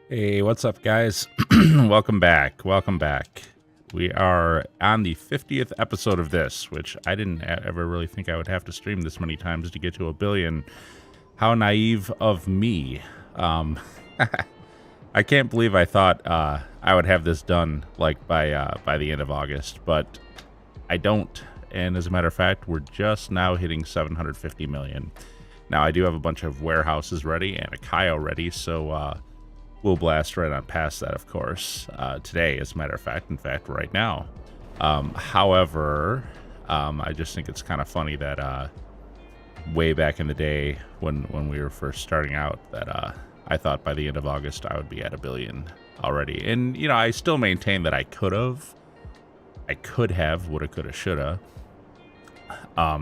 Hey, what's up, guys? Welcome back. Welcome back. We are on the 50th episode of this, which I didn't ever really think I would have to stream this many times to get to 1 billion. How naive of me. I can't believe I thought I would have this done like by the end of August, but I don't. And as a matter of fact, we're just now hitting 750 million. Now, I do have a bunch of warehouses ready and a Cayo ready, so we'll blast right on past that, of course, today, as a matter of fact. In fact, right now. However, I just think it's kind of funny that way back in the day when we were first starting out that I thought by the end of August I would be at 1 billion already. And, you know, I still maintain that I could have, woulda, coulda, shoulda,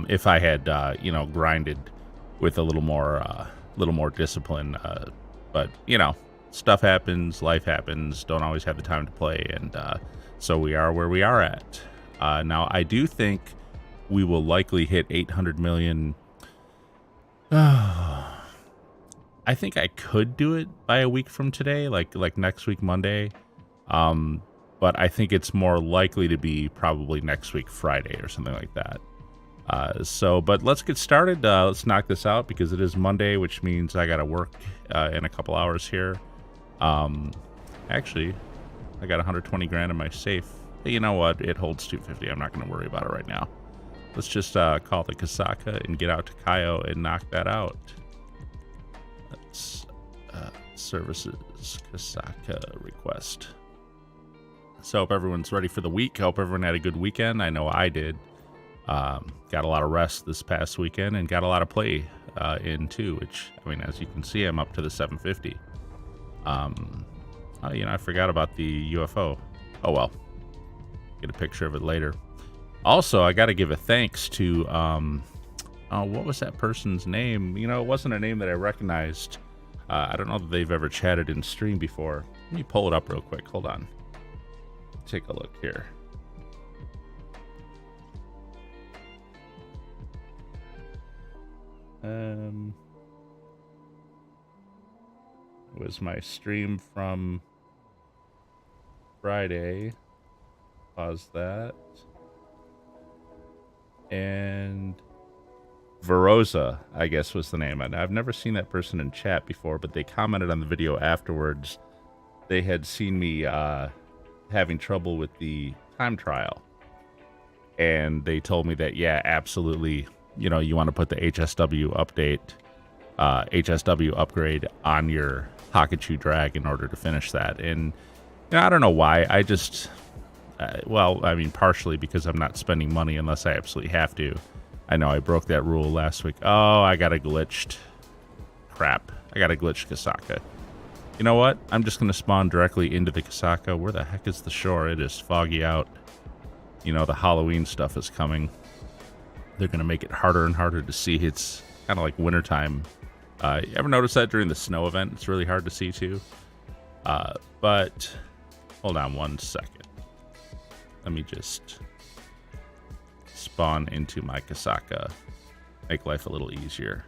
if I had, you know, grinded with a little more discipline. But, you know, stuff happens, life happens, don't always have the time to play, and so we are where we are at. Now, I do think we will likely hit 800 million. I think I could do it by a week from today, like next week, Monday. But I think it's more likely to be probably next week, Friday, or something like that. But let's get started. Let's knock this out because it is Monday, which means I got to work in a couple hours here. Actually, I got 120 grand in my safe. Hey, you know what? It holds 250. I'm not going to worry about it right now. Let's just call the Kasaka and get out to Cayo and knock that out. Let's services Kasaka request. So hope everyone's ready for the week. Hope everyone had a good weekend. I know I did. Got a lot of rest this past weekend and got a lot of play in too, which, I mean, as you can see, I'm up to the 750. You know, I forgot about the UFO. Oh well, get a picture of it later. Also, I got to give a thanks to what was that person's name? You know, it wasn't a name that I recognized. I don't know that they've ever chatted in stream before. Let me pull it up real quick. Hold on. Take a look here. It was my stream from Friday. Pause that. And Veroza, I guess, was the name. I've never seen that person in chat before, but they commented on the video afterwards. They had seen me having trouble with the time trial. And they told me that, yeah, absolutely, you know, you want to put the HSW upgrade on your Hakachu drag in order to finish that. And you know, I don't know why. I just, well, I mean, partially because I'm not spending money unless I absolutely have to. I know I broke that rule last week. Oh, I got a glitched. Crap. I got a glitched Kasaka. You know what? I'm just going to spawn directly into the Kasaka. Where the heck is the shore? It is foggy out. You know, the Halloween stuff is coming. They're going to make it harder and harder to see. It's kind of like wintertime. You ever notice that during the snow event? It's really hard to see, too. But hold on one second. Let me just spawn into my Kasaka. Make life a little easier.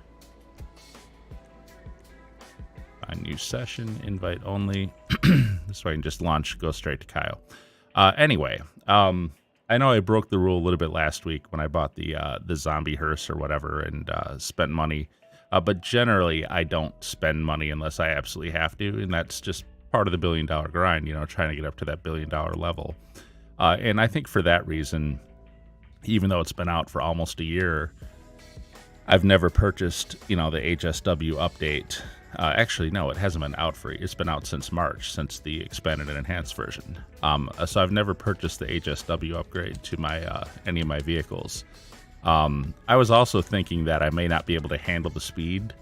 Find new session, invite only. This way I can just launch, go straight to Cayo. Anyway, I know I broke the rule a little bit last week when I bought the zombie hearse or whatever and spent money. But generally, I don't spend money unless I absolutely have to, and that's just part of the $1 billion grind, you know, trying to get up to that $1 billion level. And I think for that reason, even though it's been out for almost a year, I've never purchased, you know, the HSW update. Actually, no, it hasn't been out for, it's been out since March, since the expanded and enhanced version. So I've never purchased the HSW upgrade to my any of my vehicles. I was also thinking that I may not be able to handle the speed,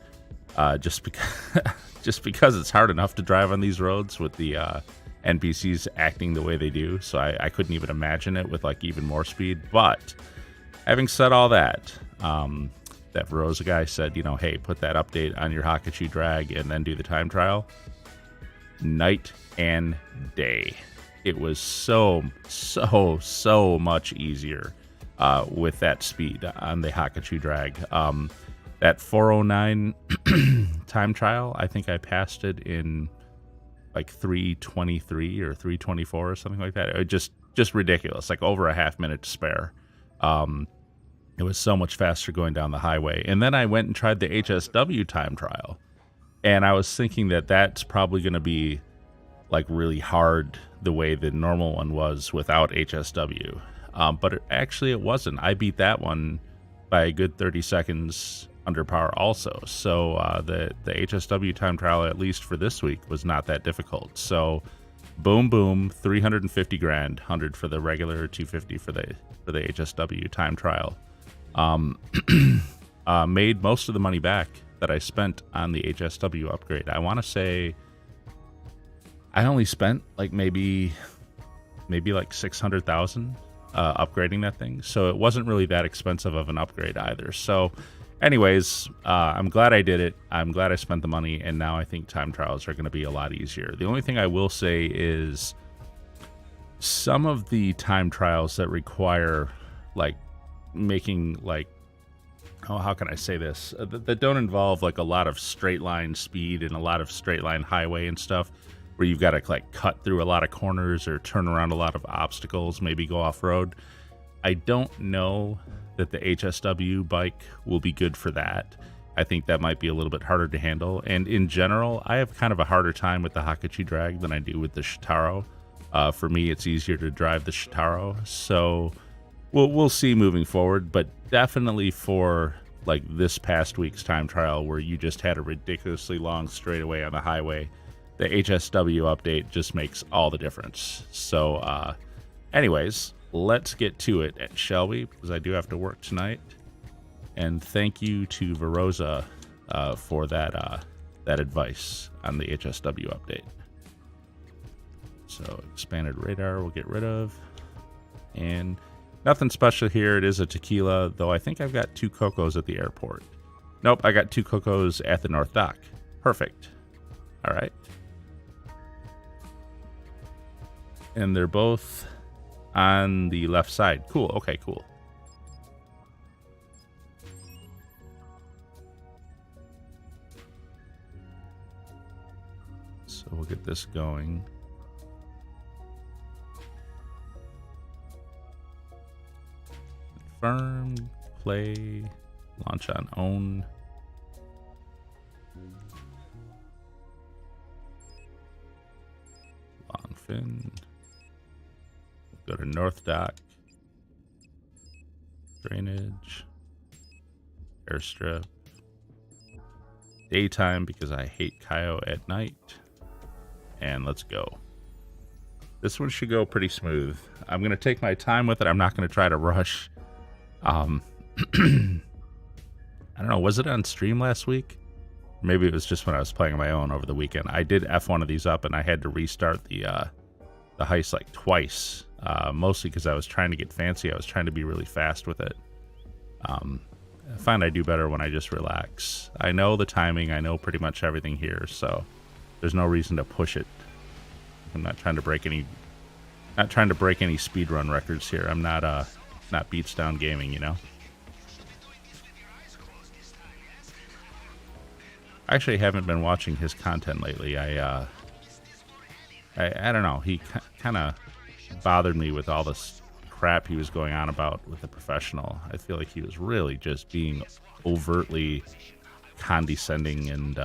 just because it's hard enough to drive on these roads with the NPCs acting the way they do. So I couldn't even imagine it with like even more speed. But having said all that, that Veroza guy said, you know, hey, put that update on your Hakachu drag and then do the time trial. Night and day. It was so much easier with that speed on the Hakachu drag. That 409 time trial, I think I passed it in like 3:23 or 3:24 or something like that. It just ridiculous, like over a half minute to spare. It was so much faster going down the highway. And then I went and tried the HSW time trial. And I was thinking that that's probably going to be like really hard the way the normal one was without HSW. But it wasn't. I beat that one by a good 30 seconds under par also. So the HSW time trial, at least for this week, was not that difficult. So boom, boom, 350 grand, 100 for the regular, 250 for the HSW time trial. Made most of the money back that I spent on the HSW upgrade. I want to say I only spent like maybe like 600,000 upgrading that thing. So it wasn't really that expensive of an upgrade either. So anyways, I'm glad I did it. I'm glad I spent the money, and now I think time trials are going to be a lot easier. The only thing I will say is some of the time trials that require like making like, oh, how can I say this? That don't involve like a lot of straight line speed and a lot of straight line highway and stuff, where you've got to like cut through a lot of corners or turn around a lot of obstacles, maybe go off road. I don't know that the HSW bike will be good for that. I think that might be a little bit harder to handle. And in general, I have kind of a harder time with the Hakachi drag than I do with the Shitaro. For me, it's easier to drive the Shitaro. So we'll see moving forward, but definitely for like this past week's time trial where you just had a ridiculously long straightaway on the highway, the HSW update just makes all the difference. So anyways, let's get to it, shall we? Because I do have to work tonight. And thank you to Veroza for that advice on the HSW update. So expanded radar we'll get rid of. And nothing special here. It is a tequila, though I think I've got 2 Cocos at the airport. Nope, I got 2 Cocos at the North Dock. Perfect. All right. And they're both on the left side. Cool. Okay, cool. So we'll get this going. Confirm, play, launch on own. Long fin. Go to North Dock. Drainage. Airstrip. Daytime because I hate Cayo at night. And let's go. This one should go pretty smooth. I'm going to take my time with it. I'm not going to try to rush. I don't know. Was it on stream last week? Maybe it was just when I was playing on my own over the weekend. I did F one of these up and I had to restart the heist like twice. Mostly because I was trying to get fancy. I was trying to be really fast with it. I find I do better when I just relax. I know the timing. I know pretty much everything here, so there's no reason to push it. I'm not trying to break any speedrun records here. I'm not Beats Down Gaming, you know. I actually haven't been watching his content lately. I don't know. He kind of bothered me with all this crap he was going on about with the professional. I feel like he was really just being overtly condescending and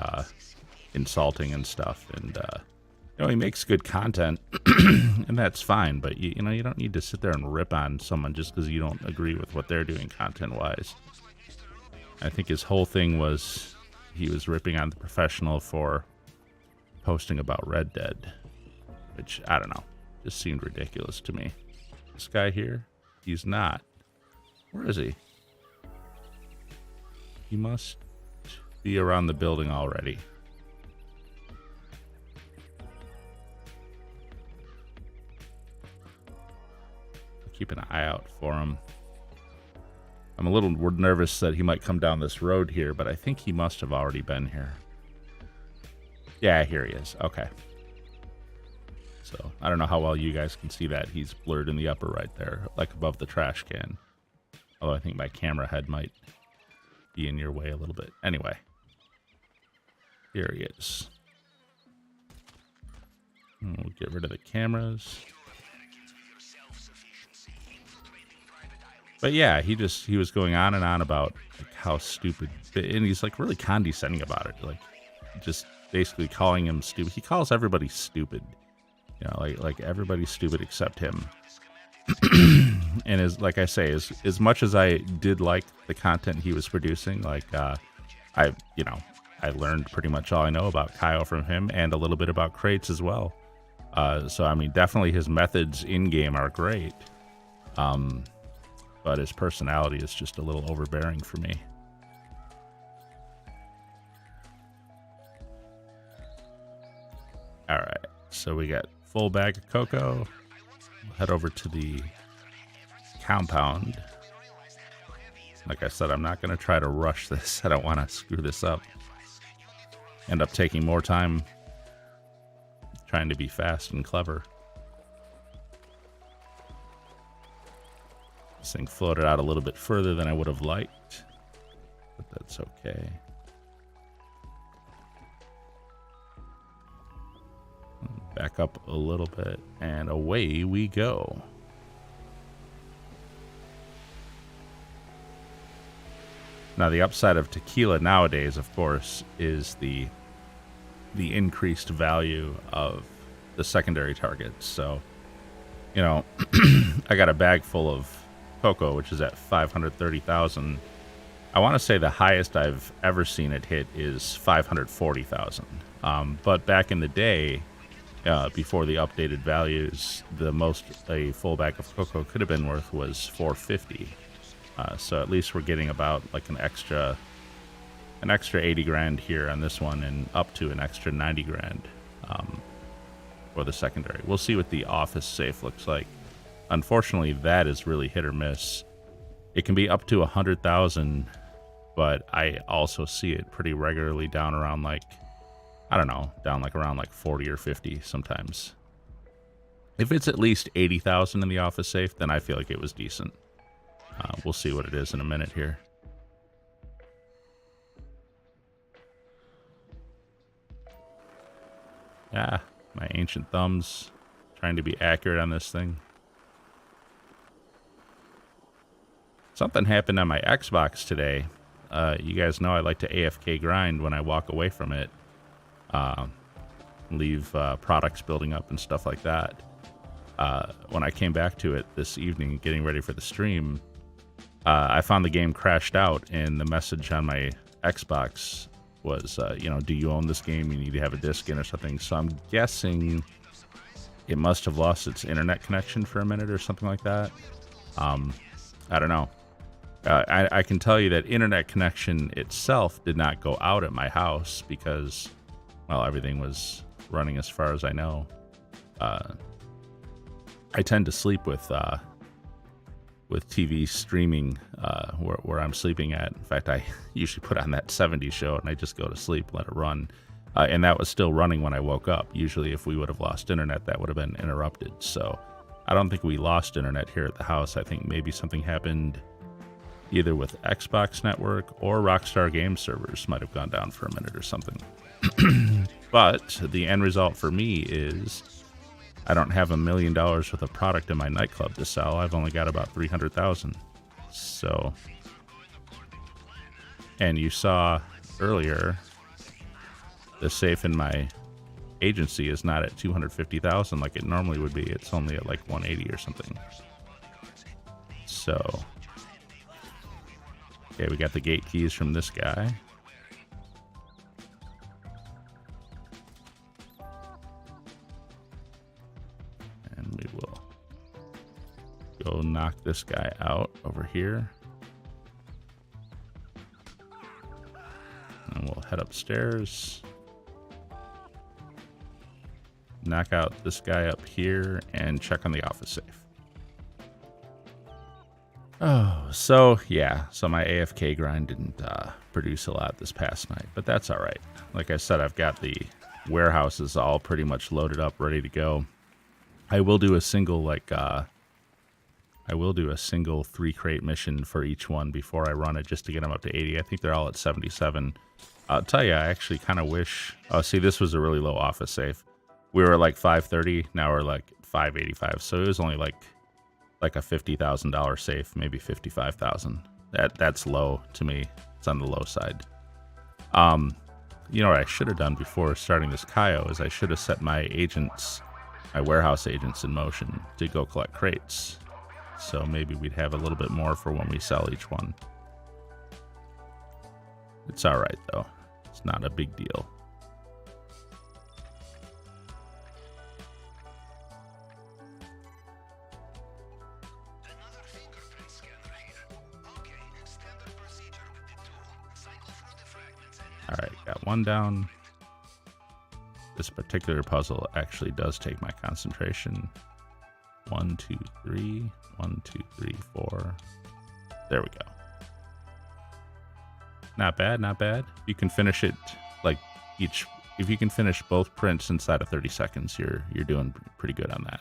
insulting and stuff. And you know, he makes good content, and that's fine. But you know, you don't need to sit there and rip on someone just because you don't agree with what they're doing content-wise. I think his whole thing was he was ripping on the professional for posting about Red Dead, which I don't know, just seemed ridiculous to me. This guy here, he's not. Where is he? He must be around the building already. Keep an eye out for him. I'm a little nervous that he might come down this road here, but I think he must have already been here. Yeah, here he is. Okay. So I don't know how well you guys can see that. He's blurred in the upper right there, like above the trash can. Although I think my camera head might be in your way a little bit. Anyway, here he is. We'll get rid of the cameras. But yeah, he was going on and on about like how stupid, and he's like really condescending about it, like just basically calling him stupid. He calls everybody stupid, you know, like everybody's stupid except him. And like I say, as much as I did like the content he was producing, like I learned pretty much all I know about Cayo from him, and a little bit about crates as well. So I mean, definitely his methods in game are great. But his personality is just a little overbearing for me. All right, so we got full bag of cocoa. We'll head over to the compound. Like I said, I'm not going to try to rush this. I don't want to screw this up. End up taking more time trying to be fast and clever. This thing floated out a little bit further than I would have liked, but that's okay. Back up a little bit, and away we go. Now, the upside of tequila nowadays, of course, is the increased value of the secondary targets. So, you know, I got a bag full of cocoa, which is at 530,000. I want to say the highest I've ever seen it hit is 540,000. But back in the day, before the updated values, the most a full bag of cocoa could have been worth was 450. So at least we're getting about like an extra 80 grand here on this one, and up to an extra 90 grand for the secondary. We'll see what the office safe looks like. Unfortunately, that is really hit or miss. It can be up to 100,000, but I also see it pretty regularly down around like, I don't know, down like around like 40 or 50 sometimes. If it's at least 80,000 in the office safe, then I feel like it was decent. We'll see what it is in a minute here. Yeah, my ancient thumbs trying to be accurate on this thing. Something happened on my Xbox today. You guys know I like to AFK grind when I walk away from it. Leave products building up and stuff like that. When I came back to it this evening, getting ready for the stream, I found the game crashed out, and the message on my Xbox was, do you own this game? You need to have a disc in or something. So I'm guessing it must have lost its internet connection for a minute or something like that. I don't know. I can tell you that internet connection itself did not go out at my house because, well, everything was running as far as I know. I tend to sleep with TV streaming where I'm sleeping at. In fact, I usually put on that 70s show and I just go to sleep, let it run. And that was still running when I woke up. Usually if we would have lost internet, that would have been interrupted. So I don't think we lost internet here at the house. I think maybe something happened either with Xbox Network or Rockstar Game servers might have gone down for a minute or something. But the end result for me is I don't have $1 million worth of product in my nightclub to sell. I've only got about 300,000. So, and you saw earlier, the safe in my agency is not at 250,000 like it normally would be. It's only at like 180 or something. So, okay, we got the gate keys from this guy. And we will go knock this guy out over here. And we'll head upstairs. Knock out this guy up here and check on the office safe. Oh, so yeah, so my AFK grind didn't produce a lot this past night, but that's all right. Like I said, I've got the warehouses all pretty much loaded up, ready to go. I will do a single 3-crate mission for each one before I run it, just to get them up to 80. I think they're all at 77. I'll tell you, I actually kind of wish. Oh, see, this was a really low office safe. We were like 530. Now we're like 585. So it was only like a $50,000 safe, maybe 55,000. That's low to me. It's on the low side. You know what I should have done before starting this Cayo is I should have set my warehouse agents in motion to go collect crates. So maybe we'd have a little bit more for when we sell each one. It's all right though. It's not a big deal. All right, got one down. This particular puzzle actually does take my concentration. 1, 2, 3. 1, 2, 3, 4. There we go. Not bad, not bad. You can finish it like if you can finish both prints inside of 30 seconds, you're doing pretty good on that.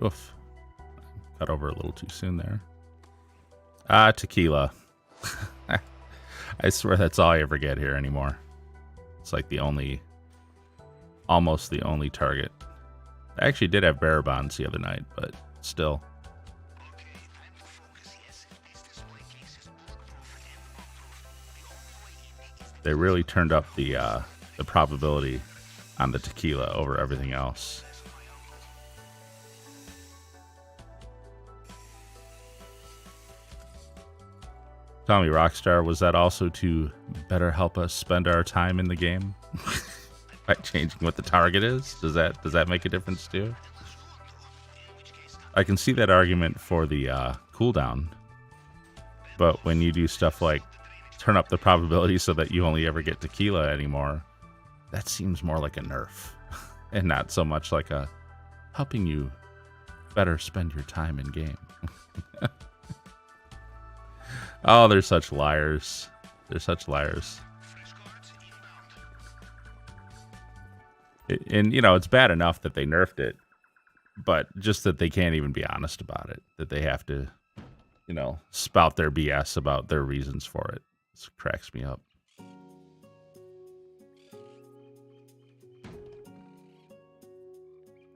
Oof. Cut over a little too soon there. Tequila. I swear that's all I ever get here anymore. It's like almost the only target. I actually did have bearer bonds the other night, but still. They really turned up the probability on the tequila over everything else. Tell me, Rockstar, was that also to better help us spend our time in the game by changing what the target is? Does that make a difference too? I can see that argument for the cooldown, but when you do stuff like turn up the probability so that you only ever get tequila anymore, that seems more like a nerf and not so much like a helping you better spend your time in game. Oh, they're such liars. They're such liars. And, you know, it's bad enough that they nerfed it, but just that they can't even be honest about it. That they have to, you know, spout their BS about their reasons for it. This cracks me up.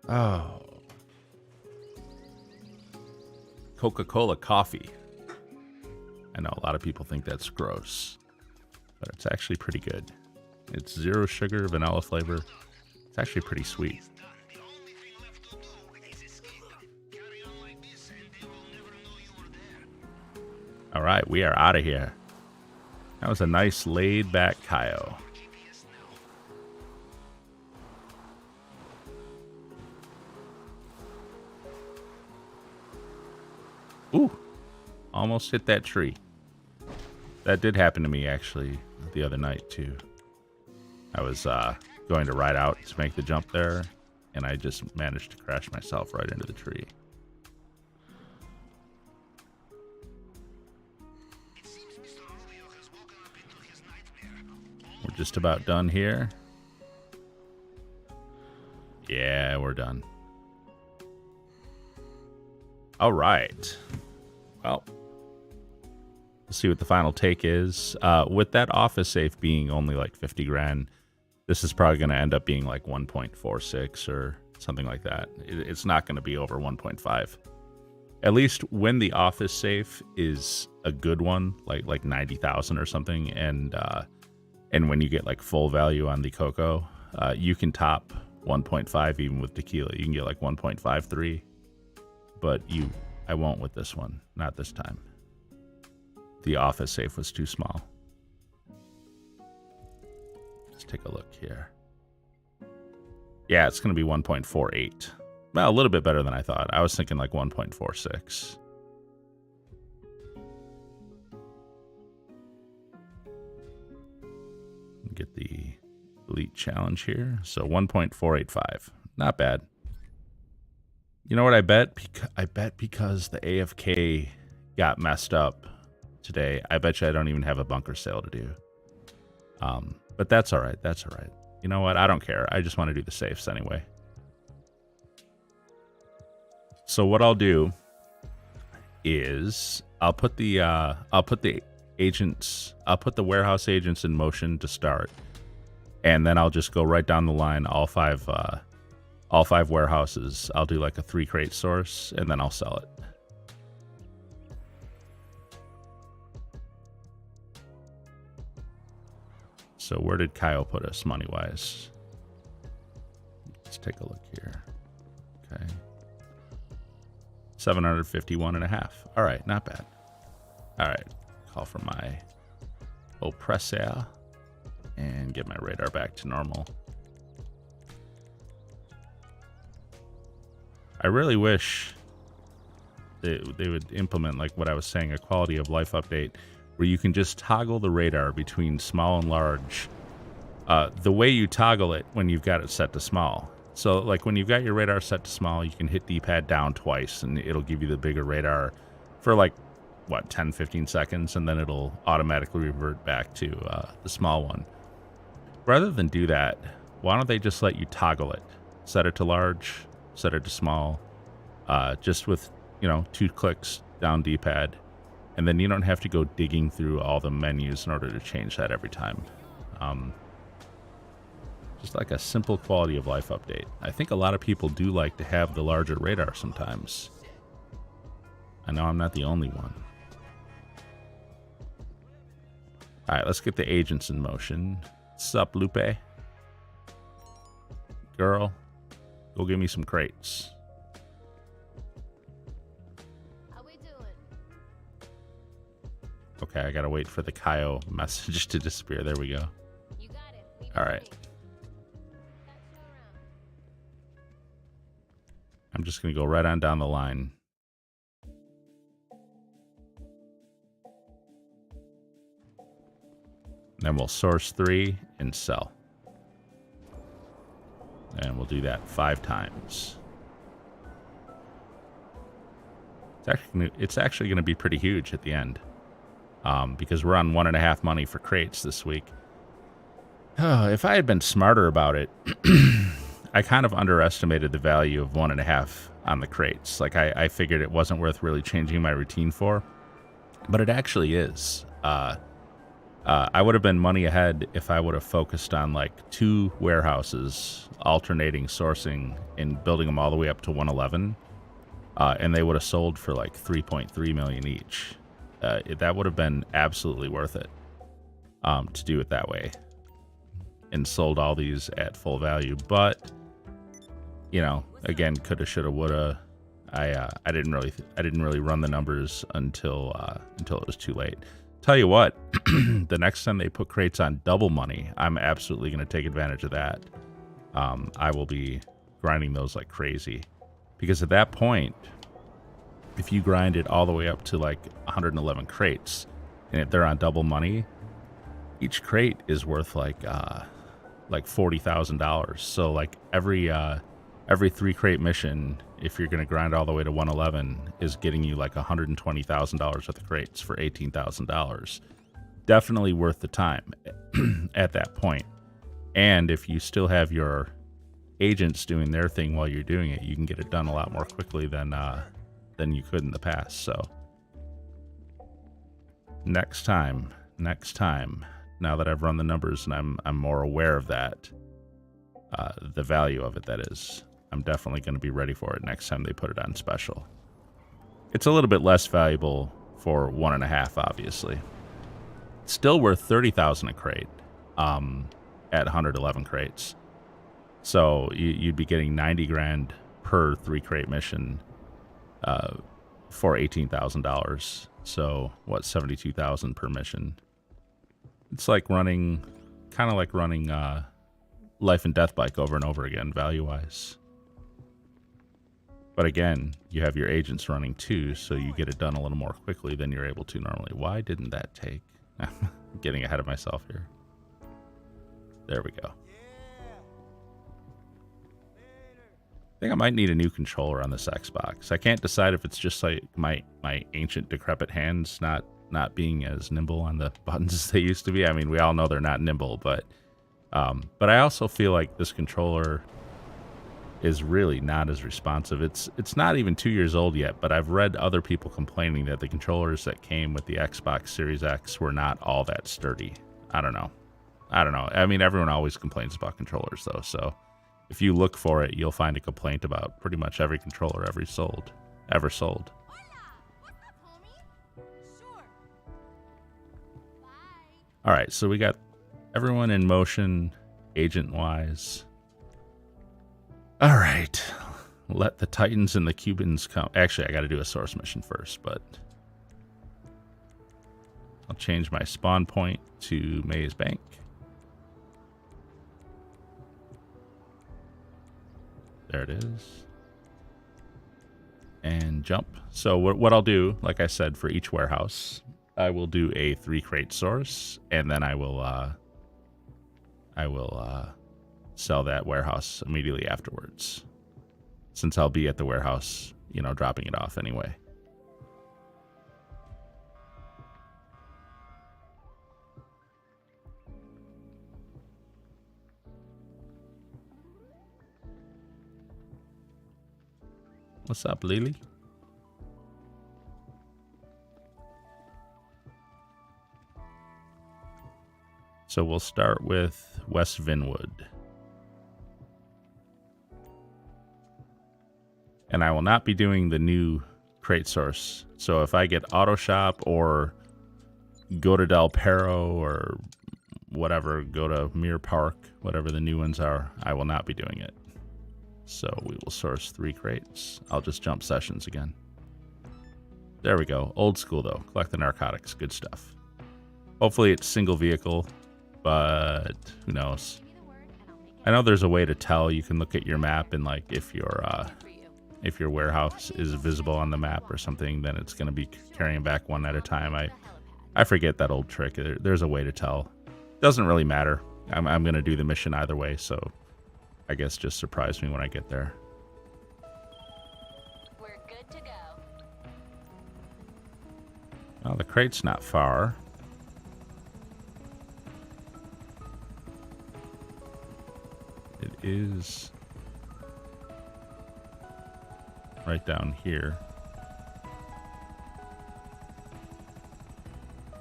Oh. Coca-Cola coffee. I know a lot of people think that's gross, but it's actually pretty good. It's 0 sugar, vanilla flavor. It's actually pretty sweet. All right, we are out of here. That was a nice laid-back Cayo. Ooh, almost hit that tree. That did happen to me, actually, the other night, too. I was going to ride out to make the jump there, and I just managed to crash myself right into the tree. We're just about done here. Yeah, we're done. All right. Well, let's see what the final take is. With that office safe being only like 50 grand, this is probably going to end up being like 1.46 or something like that. It's not going to be over 1.5. At least when the office safe is a good one, like 90,000 or something, and when you get like full value on the cocoa, you can top 1.5 even with tequila. You can get like 1.53, but I won't with this one. Not this time. The office safe was too small. Let's take a look here. Yeah, it's going to be 1.48. Well, a little bit better than I thought. I was thinking like 1.46. Get the elite challenge here. So 1.485. Not bad. You know what I bet? I bet because the AFK got messed up today, I bet you I don't even have a bunker sale to do. But that's all right. That's all right. You know what? I don't care. I just want to do the safes anyway. So what I'll do is I'll put the agents, I'll put the warehouse agents in motion to start, and then I'll just go right down the line, all five warehouses. I'll do like a 3 crate source, and then I'll sell it. So where did Cayo put us money-wise? Let's take a look here. Okay. 751.5. All right, not bad. All right, call for my oppressor and get my radar back to normal. I really wish they would implement, like what I was saying, a quality of life update where you can just toggle the radar between small and large. The way you toggle it when you've got it set to small. So like when you've got your radar set to small, you can hit D-pad down twice and it'll give you the bigger radar for like, what, 10, 15 seconds, and then it'll automatically revert back to the small one. Rather than do that, why don't they just let you toggle it? Set it to large, set it to small, just with, 2 clicks down D-pad, and then you don't have to go digging through all the menus in order to change that every time. Just like a simple quality of life update. I think a lot of people do like to have the larger radar sometimes. I know I'm not the only one. All right, let's get the agents in motion. Sup, Lupe? Girl, go give me some crates. How we doing? Okay, I gotta wait for the Cayo message to disappear. There we go. You got it. All right. I'm just gonna go right on down the line. Then we'll source 3 and sell. And we'll do that 5 times. It's actually going to be pretty huge at the end. Because we're on 1.5 money for crates this week. Oh, if I had been smarter about it, I kind of underestimated the value of 1.5 on the crates. Like I figured it wasn't worth really changing my routine for. But it actually is. I would have been money ahead if I would have focused on like 2 warehouses, alternating sourcing and building them all the way up to 111. And they would have sold for like 3.3 million each. That would have been absolutely worth it to do it that way. And sold all these at full value. But, again, coulda, shoulda, woulda. I didn't really run the numbers until it was too late. Tell you what, the next time they put crates on double money, I'm absolutely going to take advantage of that. I will be grinding those like crazy. Because at that point, if you grind it all the way up to like 111 crates, and if they're on double money, each crate is worth like $40,000. So like every 3 crate mission, if you're going to grind all the way to 111, is getting you like $120,000 worth of crates for $18,000. Definitely worth the time at that point. And if you still have your agents doing their thing while you're doing it, you can get it done a lot more quickly than you could in the past. So next time, now that I've run the numbers and I'm more aware of that, the value of it, that is, I'm definitely going to be ready for it next time they put it on special. It's a little bit less valuable for 1.5, obviously. It's still worth 30,000 a crate at 111 crates. So you'd be getting 90 grand per 3 crate mission for $18,000. So what, 72,000 per mission? It's like running, kind of like running Life and Death Bike over and over again, value-wise. But again, you have your agents running too, so you get it done a little more quickly than you're able to normally. Why didn't that take? I'm getting ahead of myself here. There we go. I think I might need a new controller on this Xbox. I can't decide if it's just like my ancient decrepit hands not being as nimble on the buttons as they used to be. I mean, we all know they're not nimble, but I also feel like this controller, is really not as responsive. It's not even 2 years old yet, but I've read other people complaining that the controllers that came with the Xbox Series X were not all that sturdy. I don't know. I mean, everyone always complains about controllers, though, so if you look for it, you'll find a complaint about pretty much every controller ever sold. Hola! What's up, homie? Sure. Bye. All right, so we got everyone in motion, agent-wise. All right, let the Titans and the Cubans come. Actually, I got to do a source mission first, but I'll change my spawn point to Maze Bank. There it is. And jump. So what I'll do, like I said, for each warehouse, I will do a 3-crate source, and then I will sell that warehouse immediately afterwards, since I'll be at the warehouse, you know, dropping it off anyway. What's up, Lily? So we'll start with West Vinwood. And I will not be doing the new crate source. So if I get Auto Shop or go to Del Perro or whatever, go to Mirror Park, whatever the new ones are, I will not be doing it. So we will source 3 crates. I'll just jump sessions again. There we go. Old school, though. Collect the narcotics. Good stuff. Hopefully it's single vehicle, but who knows? I know there's a way to tell. You can look at your map and, like, if your warehouse is visible on the map or something, then it's going to be carrying back one at a time. I forget that old trick. There's a way to tell. Doesn't really matter. I'm going to do the mission either way, so I guess just surprise me when I get there. We're good to go. Well, the crate's not far. It is right down here.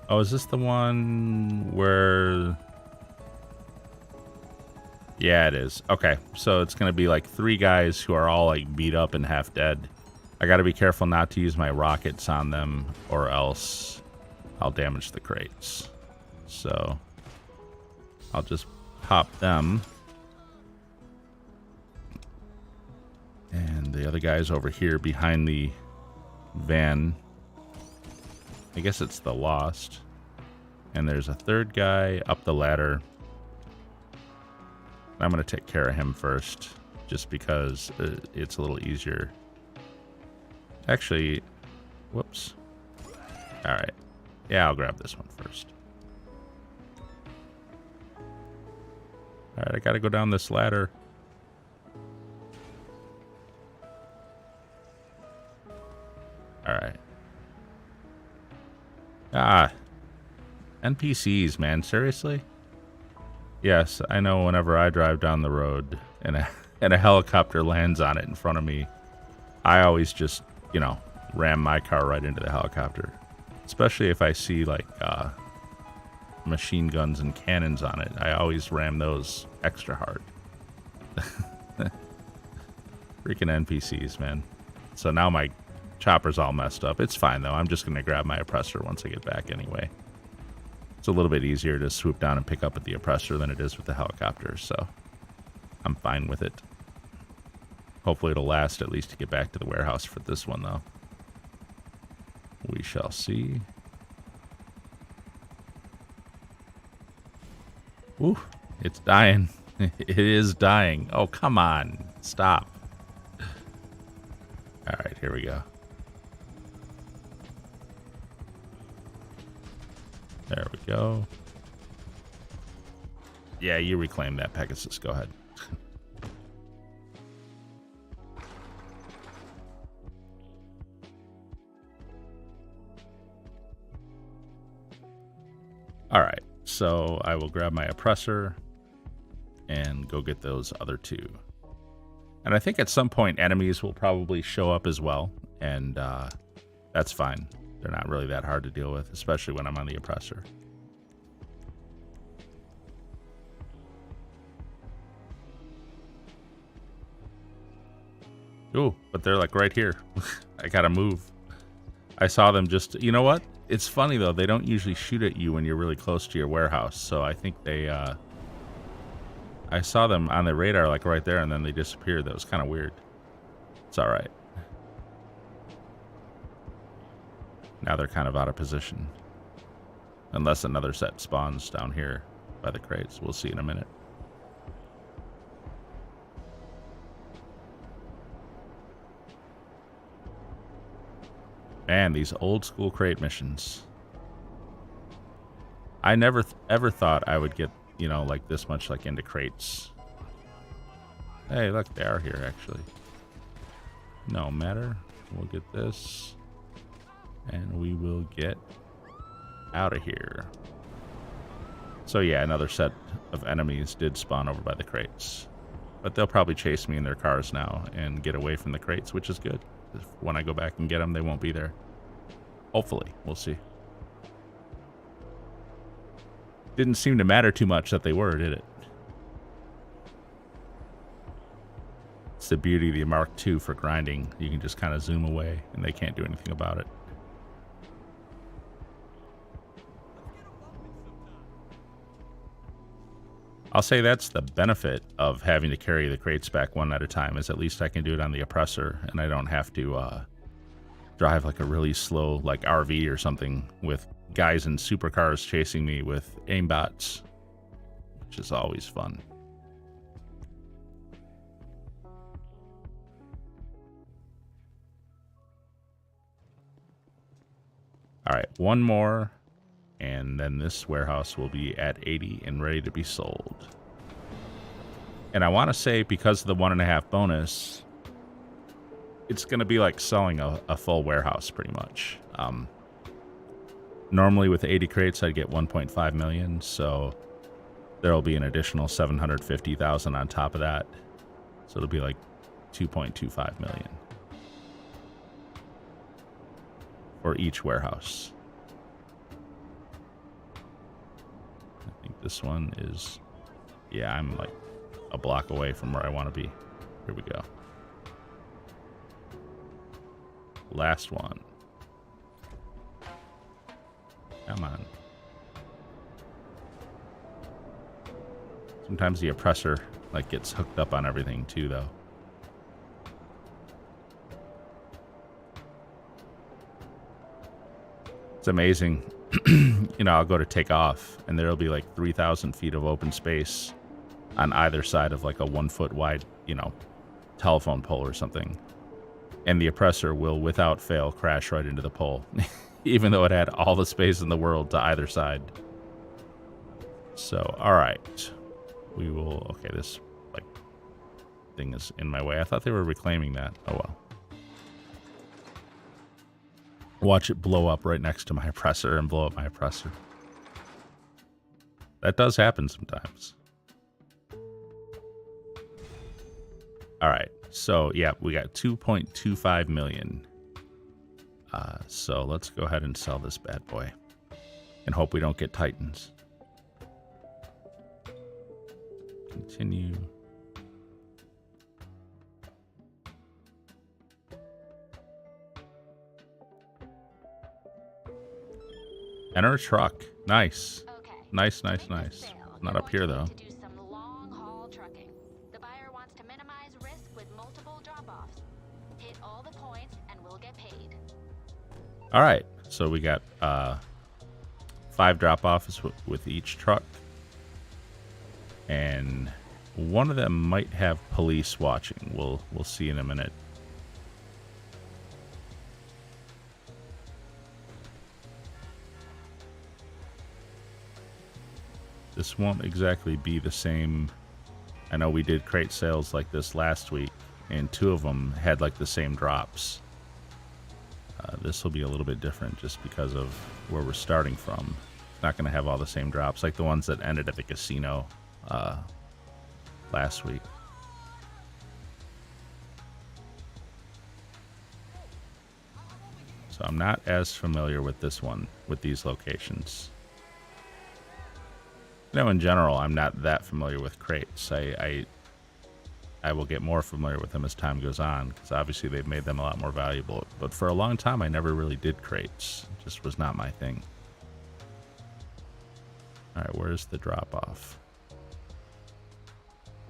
Oh, is this the one where... Yeah, it is. Okay, so it's going to be like 3 guys who are all like beat up and half dead. I got to be careful not to use my rockets on them or else I'll damage the crates. So I'll just pop them. And the other guy's over here behind the van. I guess it's the Lost. And there's a 3rd guy up the ladder. I'm going to take care of him first, just because it's a little easier. Actually, whoops. All right. Yeah, I'll grab this one first. All right, I got to go down this ladder. All right. Ah. NPCs, man. Seriously? Yes, I know whenever I drive down the road and a helicopter lands on it in front of me, I always just, you know, ram my car right into the helicopter. Especially if I see, like, machine guns and cannons on it. I always ram those extra hard. Freaking NPCs, man. So now my chopper's all messed up. It's fine, though. I'm just going to grab my oppressor once I get back anyway. It's a little bit easier to swoop down and pick up at the oppressor than it is with the helicopter, so I'm fine with it. Hopefully it'll last at least to get back to the warehouse for this one, though. We shall see. Ooh, it's dying. It is dying. Oh, come on. Stop. All right, here we go. There we go. Yeah, you reclaim that, Pegasus. Go ahead. All right, so I will grab my oppressor and go get those other 2. And I think at some point enemies will probably show up as well, and that's fine. They're not really that hard to deal with, especially when I'm on the oppressor. Ooh, but they're like right here. I gotta move. I saw them just, you know what? It's funny though, they don't usually shoot at you when you're really close to your warehouse, so I think they, I saw them on the radar like right there and then they disappeared. That was kind of weird. It's alright. Now they're kind of out of position. Unless another set spawns down here by the crates. We'll see in a minute. Man, these old school crate missions. I never ever thought I would get, you know, like this much like into crates. Hey, look, they are here actually. No matter. We'll get this. And we will get out of here. So yeah, another set of enemies did spawn over by the crates. But they'll probably chase me in their cars now and get away from the crates, which is good. When I go back and get them, they won't be there. Hopefully, we'll see. Didn't seem to matter too much that they were, did it? It's the beauty of the Mark II for grinding. You can just kind of zoom away and they can't do anything about it. I'll say that's the benefit of having to carry the crates back one at a time, is at least I can do it on the oppressor and I don't have to drive like a really slow like RV or something with guys in supercars chasing me with aimbots, which is always fun. All right, one more, and then this warehouse will be at 80 and ready to be sold. And I want to say, because of the 1.5 bonus, it's going to be like selling a full warehouse pretty much. Normally with 80 crates, I'd get 1.5 million, so there'll be an additional 750,000 on top of that. So it'll be like 2.25 million for each warehouse. I think this one is, yeah, I'm like a block away from where I want to be. Here we go. Last one. Come on. Sometimes the oppressor like gets hooked up on everything too, though. It's amazing. You know, I'll go to take off and there'll be like 3,000 feet of open space on either side of like a 1 foot wide, you know, telephone pole or something. And the oppressor will, without fail, crash right into the pole, even though it had all the space in the world to either side. So, all right. We will, okay, this like thing is in my way. I thought they were reclaiming that. Oh, well. Watch it blow up right next to my oppressor and blow up my oppressor. That does happen sometimes. All right. So, yeah, we got 2.25 million. So let's go ahead and sell this bad boy and hope we don't get Titans. Continue. Enter a truck. Nice. Okay. Nice. Not Not up here, though. To do some long-haul trucking. The buyer wants to minimize risk with multiple drop-offs. Hit all the points and we'll get paid. All right. So we got 5 drop-offs with each truck. And one of them might have police watching. We'll see in a minute. This won't exactly be the same. I know we did crate sales like this last week, and 2 of them had like the same drops. This will be a little bit different just because of where we're starting from. It's not going to have all the same drops like the ones that ended at the casino last week. So I'm not as familiar with this one, with these locations. You know, in general, I'm not that familiar with crates. I will get more familiar with them as time goes on, because obviously they've made them a lot more valuable. But for a long time, I never really did crates. It just was not my thing. All right, where's the drop-off?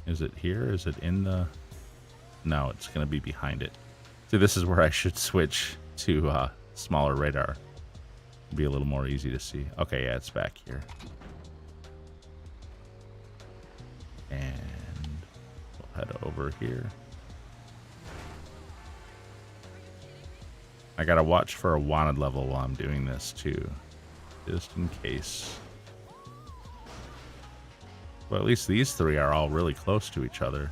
Is it here? Is it in the... No, it's going to be behind it. See, this is where I should switch to smaller radar. It'd be a little more easy to see. Okay, yeah, it's back here. And we'll head over here. I gotta watch for a wanted level while I'm doing this too, just in case. Well, at least these three are all really close to each other.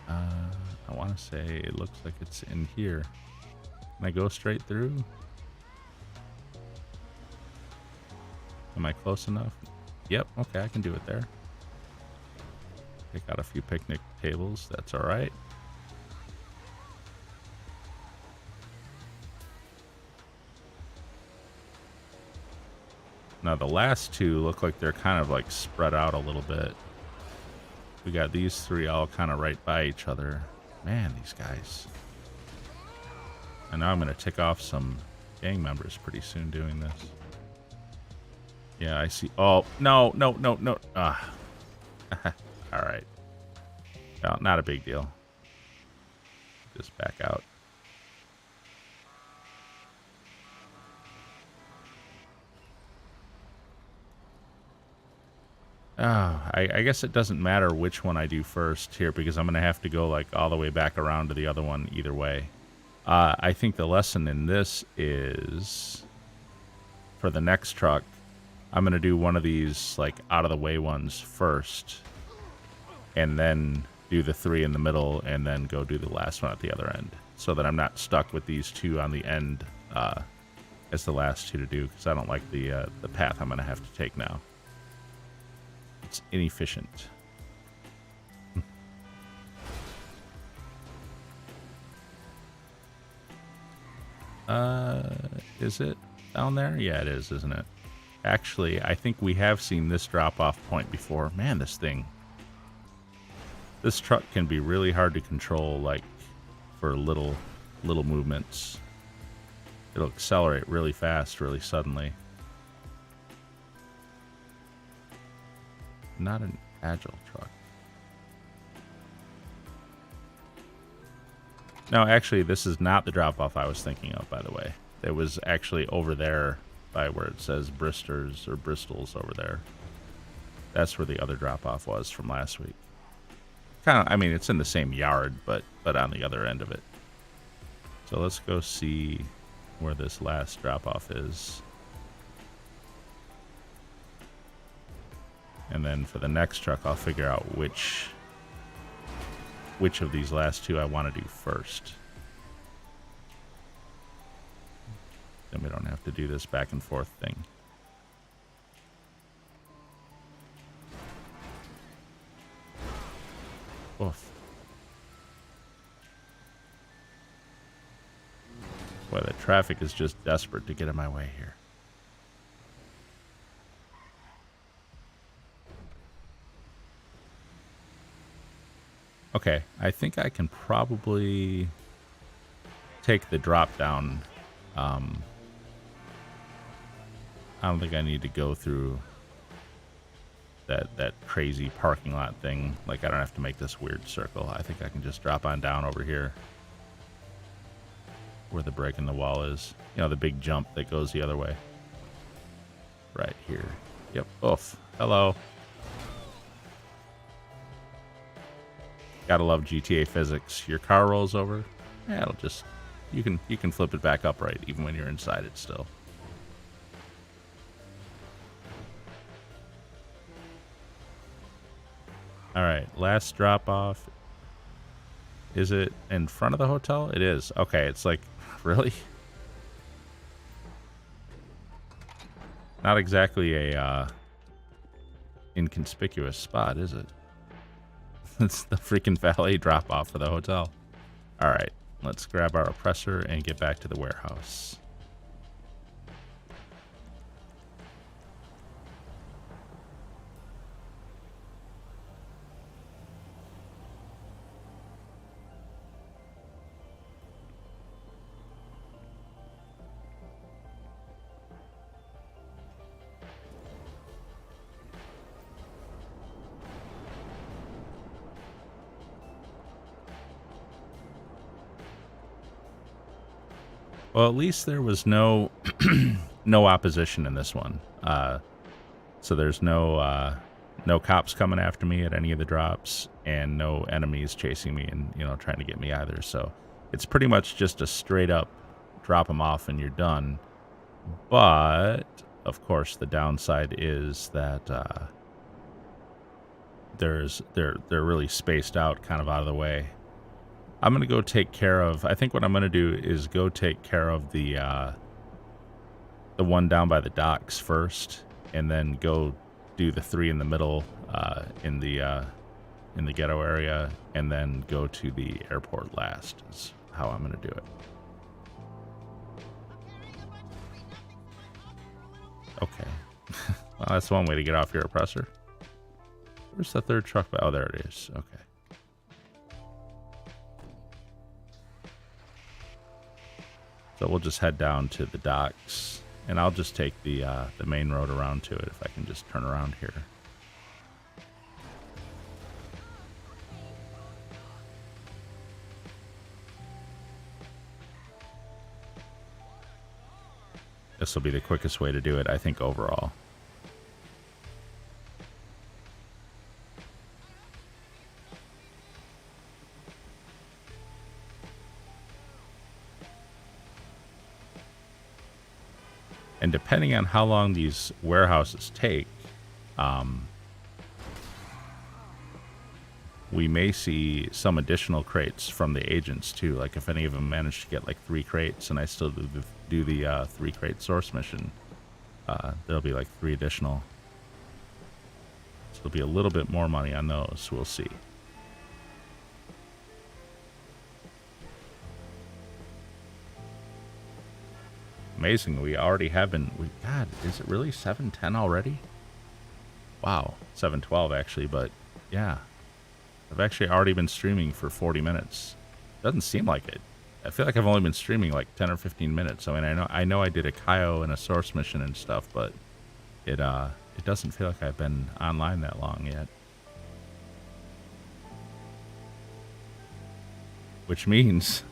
I want to say it looks like it's in here. Can I go straight through? Am I close enough? Yep, okay, I can do it there. Pick out a few picnic tables, that's all right. Now the last two look like they're kind of like spread out a little bit. We got these three all kind of right by each other. Man, these guys. And now I'm going to tick off some gang members pretty soon doing this. Yeah, I see. Oh, no. All right. Well, not a big deal. Just back out. Oh, I guess it doesn't matter which one I do first here, because I'm going to have to go like all the way back around to the other one either way. I think the lesson in this is, for the next truck, I'm going to do one of these like out of the way ones first, and then do the three in the middle, and then go do the last one at the other end, so that I'm not stuck with these two on the end as the last two to do, because I don't like the path I'm going to have to take now. It's inefficient. Is it down there? Yeah, it is, isn't it? Actually, I think we have seen this drop-off point before. Man, this truck can be really hard to control, like, for little movements. It'll accelerate really fast, really suddenly. Not an agile truck. No, actually, this is not the drop-off I was thinking of, by the way. It was actually over there by where it says Bristers or Bristols over there. That's where the other drop-off was from last week. Kind of, I mean, it's in the same yard, but on the other end of it. So let's go see where this last drop-off is. And then for the next truck, I'll figure out which of these last two I want to do first. Then we don't have to do this back and forth thing. Oof. Boy, the traffic is just desperate to get in my way here. Okay, I think I can probably take the drop down. I don't think I need to go through that crazy parking lot thing. Like, I don't have to make this weird circle. I think I can just drop on down over here where the break in the wall is. You know, the big jump that goes the other way. Right here. Yep. Oof. Hello. Gotta love GTA physics. Your car rolls over, yeah, it'll just, you can flip it back upright even when you're inside it still. All right, last drop off. Is it in front of the hotel? It is. Okay, it's like, really? Not exactly a inconspicuous spot, is it? It's the freaking valet drop-off for the hotel. All right, Let's grab our oppressor and get back to the warehouse. Well, at least there was no no opposition in this one. So there's no cops coming after me at any of the drops, and no enemies chasing me and trying to get me either. So it's pretty much just a straight up drop them off and you're done. But of course, the downside is that they're really spaced out, kind of out of the way. I'm going to go take care of... I think what I'm going to do is go take care of the one down by the docks first, and then go do the 3 in the middle in the ghetto area, and then go to the airport last is how I'm going to do it. Okay. Well, that's one way to get off your oppressor. Where's the third truck? Oh, there it is. Okay. So we'll just head down to the docks, and I'll just take the main road around to it if I can just turn around here. This will be the quickest way to do it, I think, overall. And depending on how long these warehouses take, we may see some additional crates from the agents too. Like if any of them manage to get like 3 crates and I still do the 3 crate source mission, there'll be like 3 additional. So there'll be a little bit more money on those. We'll see. Amazing, we already have been... God, is it really 7:10 already? Wow, 7:12 actually, but yeah. I've actually already been streaming for 40 minutes. Doesn't seem like it. I feel like I've only been streaming like 10 or 15 minutes. I mean, I know I did a Cayo and a source mission and stuff, but it doesn't feel like I've been online that long yet. Which means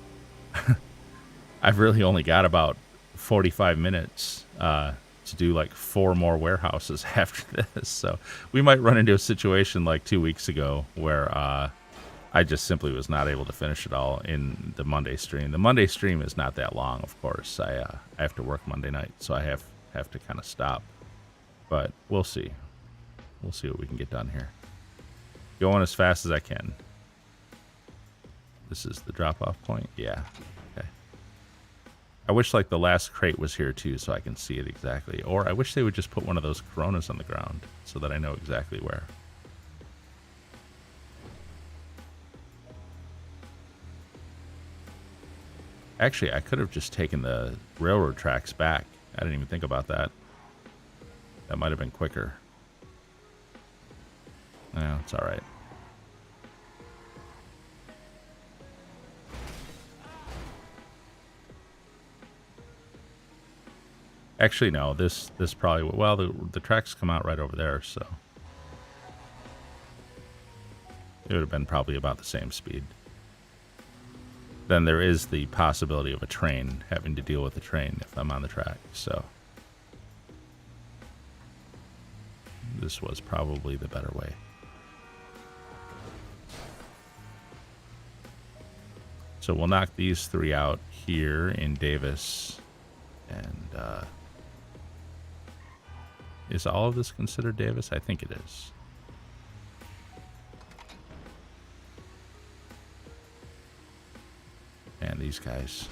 I've really only got about 45 minutes to do like 4 more warehouses after this. So we might run into a situation like 2 weeks ago where I just simply was not able to finish it all in the Monday stream. The Monday stream is not that long, of course. I have to work Monday night, so I have to kind of stop. But we'll see. We'll see what we can get done here. Going as fast as I can. This is the drop-off point? Yeah. Okay. I wish like the last crate was here too so I can see it exactly. Or I wish they would just put one of those Coronas on the ground so that I know exactly where. Actually, I could have just taken the railroad tracks back. I didn't even think about that. That might have been quicker. No, it's all right. Actually, no, this probably... Well, the tracks come out right over there, so... It would have been probably about the same speed. Then there is the possibility of a train, having to deal with the train if I'm on the track, so... This was probably the better way. So we'll knock these 3 out here in Davis, and... Is all of this considered Davis? I think it is. And these guys.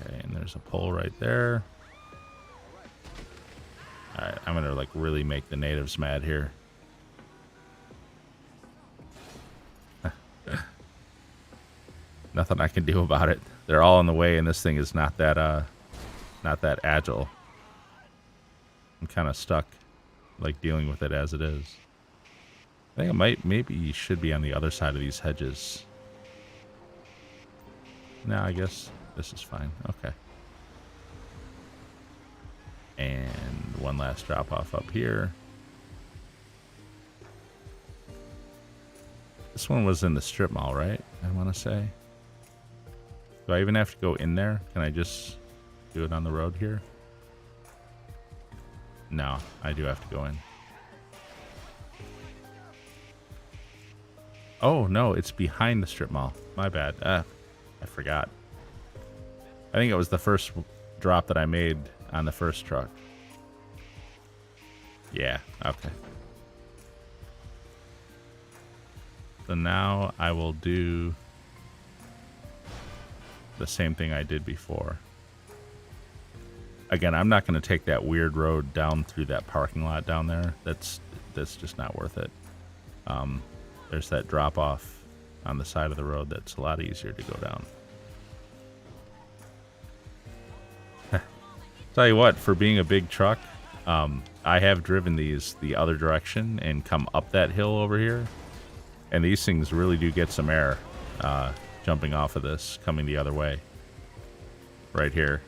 Okay, and there's a pole right there. Alright, I'm gonna like really make the natives mad here. Nothing I can do about it. They're all in the way, and this thing is not that agile. I'm kind of stuck, like, dealing with it as it is. I think maybe you should be on the other side of these hedges. No, I guess this is fine. Okay. And one last drop off up here. This one was in the strip mall, right? I want to say. Do I even have to go in there? Can I just do it on the road here? No, I do have to go in. Oh, no, it's behind the strip mall. My bad. I forgot. I think it was the first drop that I made on the first truck. Yeah, okay. So now I will do the same thing I did before. Again, I'm not going to take that weird road down through that parking lot down there. That's just not worth it. There's that drop off on the side of the road that's a lot easier to go down. Tell you what, for being a big truck, I have driven these the other direction and come up that hill over here. And these things really do get some air jumping off of this, coming the other way. Right here.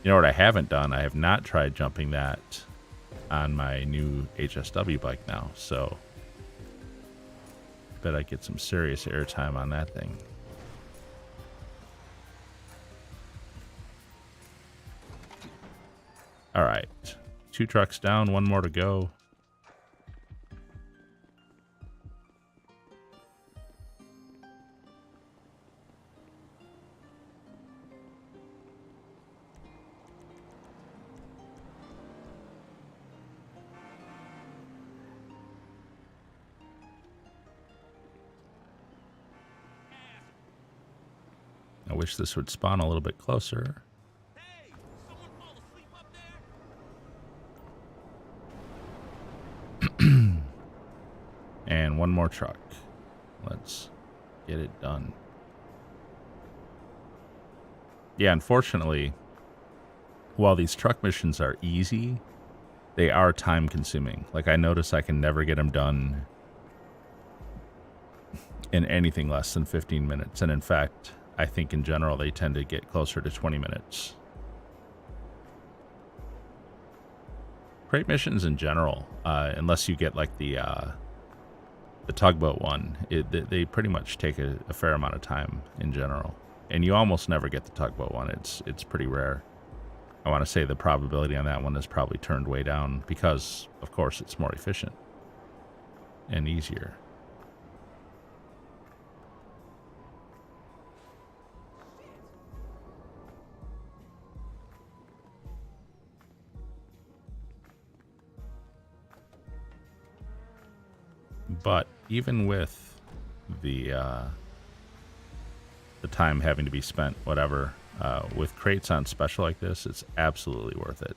You know what I haven't done? I have not tried jumping that on my new HSW bike now. So, bet I get some serious airtime on that thing. All right. 2 trucks down, 1 more to go. I wish this would spawn a little bit closer. Hey, someone fall asleep up there? And 1 more truck. Let's get it done. Yeah, unfortunately, while these truck missions are easy, they are time consuming. Like, I notice I can never get them done in anything less than 15 minutes. And in fact, I think in general they tend to get closer to 20 minutes. Crate missions in general, unless you get like the tugboat one, they pretty much take a fair amount of time in general. And you almost never get the tugboat one. It's pretty rare. I want to say the probability on that one is probably turned way down because, of course, it's more efficient and easier. But even with the time having to be spent, whatever, with crates on special like this, it's absolutely worth it.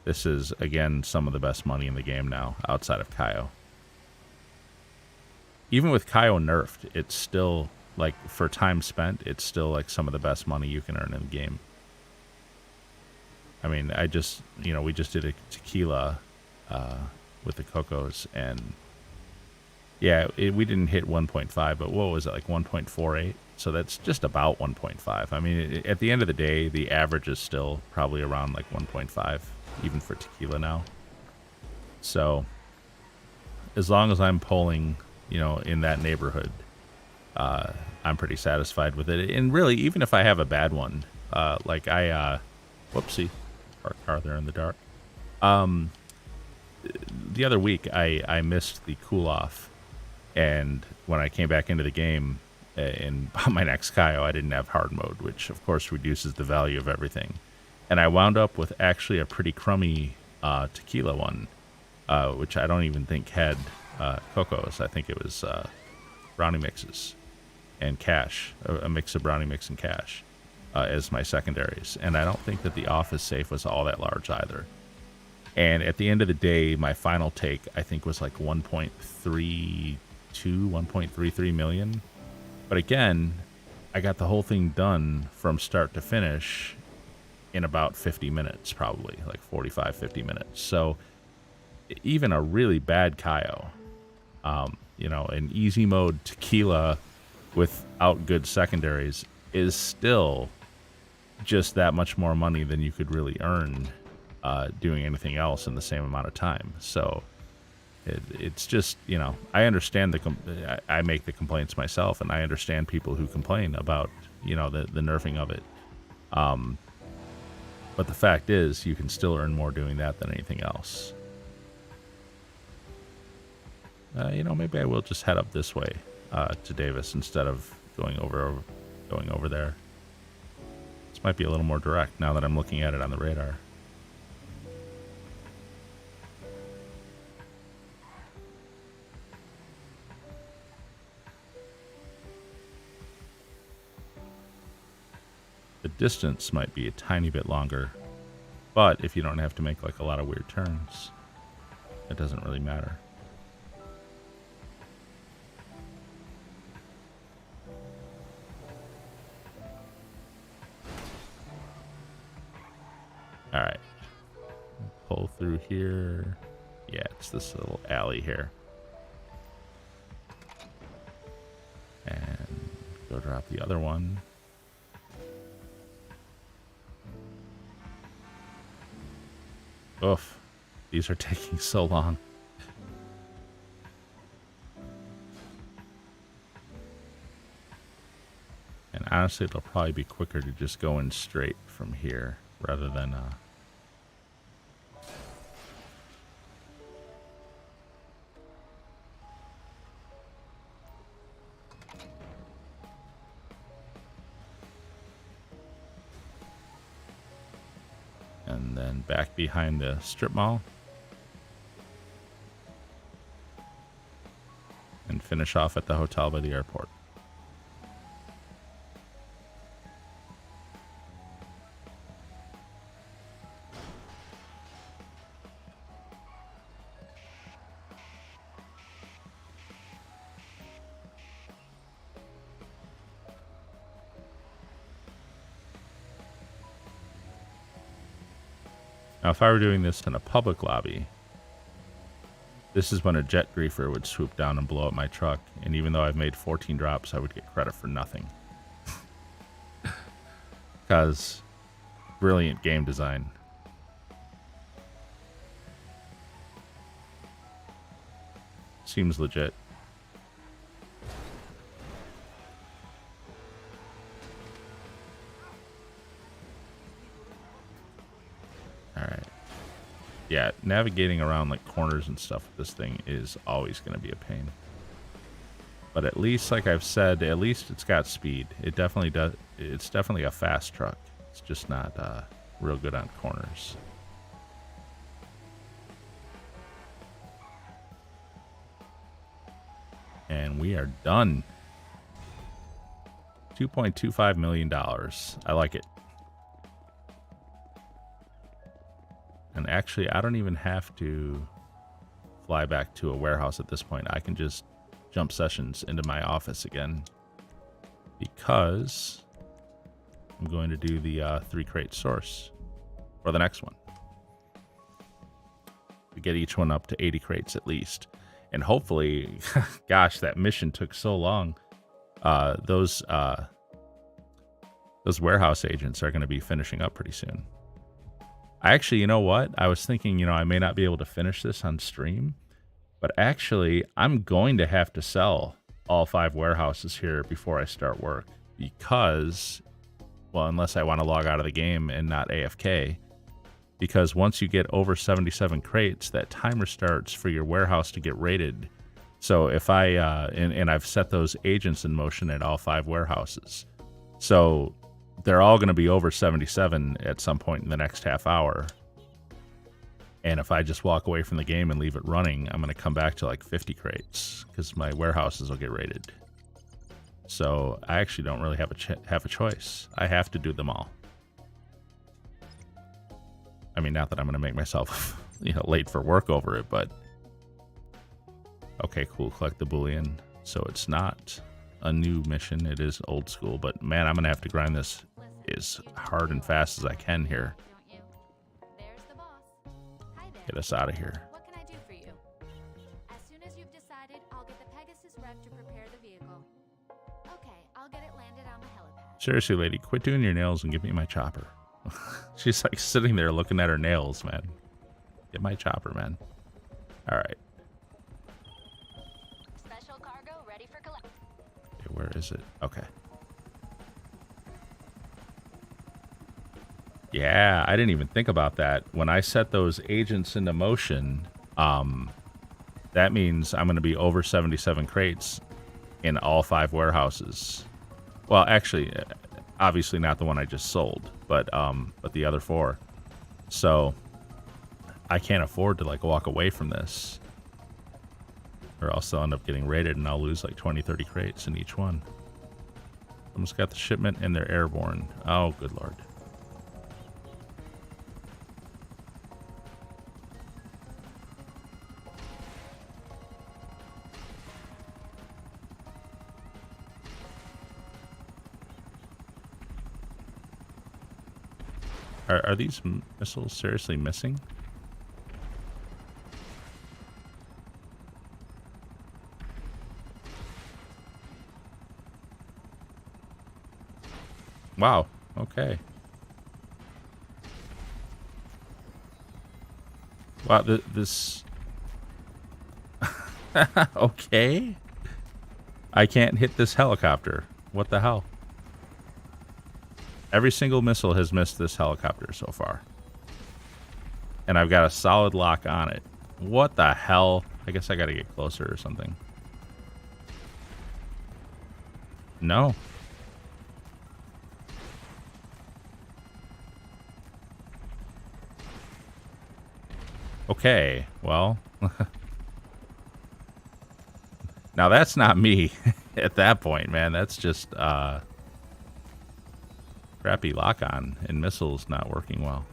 This is, again, some of the best money in the game now, outside of Cayo. Even with Cayo nerfed, it's still, like, for time spent, it's still, like, some of the best money you can earn in the game. I mean, we just did a tequila with the Cocos, and yeah, we didn't hit 1.5, but what was it, like 1.48? So that's just about 1.5. I mean, at the end of the day, the average is still probably around like 1.5, even for tequila now. So as long as I'm polling, in that neighborhood, I'm pretty satisfied with it. And really, even if I have a bad one, whoopsie, parked car there in the dark. The other week, I missed the cool off. And when I came back into the game and bought my next Cayo, I didn't have hard mode, which of course reduces the value of everything. And I wound up with actually a pretty crummy tequila one, which I don't even think had Cocos. I think it was brownie mixes and cash, a mix of brownie mix and cash as my secondaries. And I don't think that the office safe was all that large either. And at the end of the day, my final take, I think, was like 1.32, 1.33 million. But again, I got the whole thing done from start to finish in about 50 minutes, probably like 45, 50 minutes. So even a really bad Cayo, you know, an easy mode tequila without good secondaries is still just that much more money than you could really earn doing anything else in the same amount of time. So it's just, you know, I understand I make the complaints myself, and I understand people who complain about, you know, the nerfing of it. But the fact is, you can still earn more doing that than anything else. You know, maybe I will just head up this way to Davis instead of going over there. This might be a little more direct now that I'm looking at it on the radar. The distance might be a tiny bit longer, but if you don't have to make like a lot of weird turns, it doesn't really matter. All right, pull through here. Yeah, it's this little alley here. And go drop the other one. Oof, these are taking so long. And honestly, it'll probably be quicker to just go in straight from here rather than and then back behind the strip mall and finish off at the hotel by the airport. Now, if I were doing this in a public lobby, this is when a jet griefer would swoop down and blow up my truck, and even though I've made 14 drops, I would get credit for nothing. Because brilliant game design. Seems legit. Alright. Yeah, navigating around like corners and stuff with this thing is always going to be a pain. But at least, like I've said, at least it's got speed. It definitely does. It's definitely a fast truck. It's just not real good on corners. And we are done. $2.25 million. I like it. And actually, I don't even have to fly back to a warehouse at this point. I can just jump sessions into my office again because I'm going to do the 3 crate source for the next one. We get each one up to 80 crates at least. And hopefully, gosh, that mission took so long. Those warehouse agents are going to be finishing up pretty soon. Actually, you know what? I was thinking, you know, I may not be able to finish this on stream, but actually, I'm going to have to sell all 5 warehouses here before I start work because, well, unless I want to log out of the game and not AFK, because once you get over 77 crates, that timer starts for your warehouse to get rated. So if I, and I've set those agents in motion at all 5 warehouses. So they're all going to be over 77 at some point in the next half hour. And if I just walk away from the game and leave it running, I'm going to come back to like 50 crates because my warehouses will get rated. So I actually don't really have a choice. I have to do them all. I mean, not that I'm going to make myself late for work over it, but okay, cool. Collect the Boolean. So it's not a new mission. It is old school, but man, I'm going to have to grind this as hard and fast as I can here. Don't you? There's the boss. Hi there. Get us out of here. What can I do for you? As soon as you've decided, I'll get the Pegasus rep to prepare the vehicle. Okay, I'll get it landed on the helipad. Seriously, lady, quit doing your nails and give me my chopper. She's like sitting there looking at her nails, man. Get my chopper, man. All right. Special cargo ready for collect. Okay, where is it? Okay. Yeah, I didn't even think about that. When I set those agents into motion, that means I'm going to be over 77 crates in all 5 warehouses. Well, actually, obviously not the one I just sold, but the other 4. So I can't afford to like walk away from this, or else I'll end up getting raided and I'll lose like 20, 30 crates in each one. Almost got the shipment and they're airborne. Oh, good Lord. Are these missiles seriously missing? Wow. Okay. Wow, this... Okay. I can't hit this helicopter. What the hell? Every single missile has missed this helicopter so far. And I've got a solid lock on it. What the hell? I guess I gotta get closer or something. No. Okay, well. Now that's not me at that point, man. That's just crappy lock-on and missiles not working well.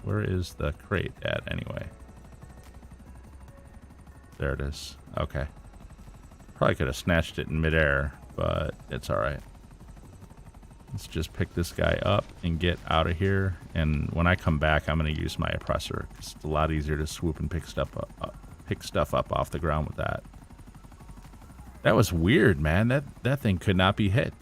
Where is the crate at anyway? There it is. Okay. Probably could have snatched it in midair, but it's alright. Let's just pick this guy up and get out of here. And when I come back, I'm going to use my oppressor. It's a lot easier to swoop and pick stuff up off the ground with that. That was weird, man. That thing could not be hit.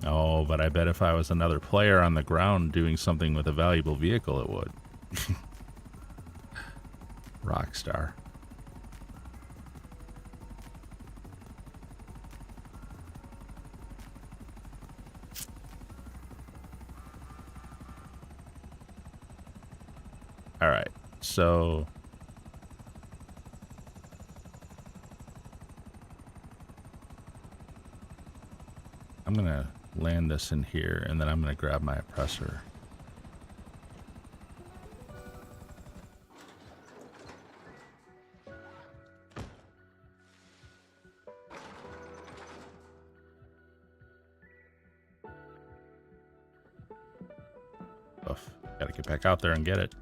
Oh, but I bet if I was another player on the ground doing something with a valuable vehicle, it would. Rockstar. All right, so I'm gonna land this in here, and then I'm gonna grab my oppressor. Oof, gotta get back out there and get it.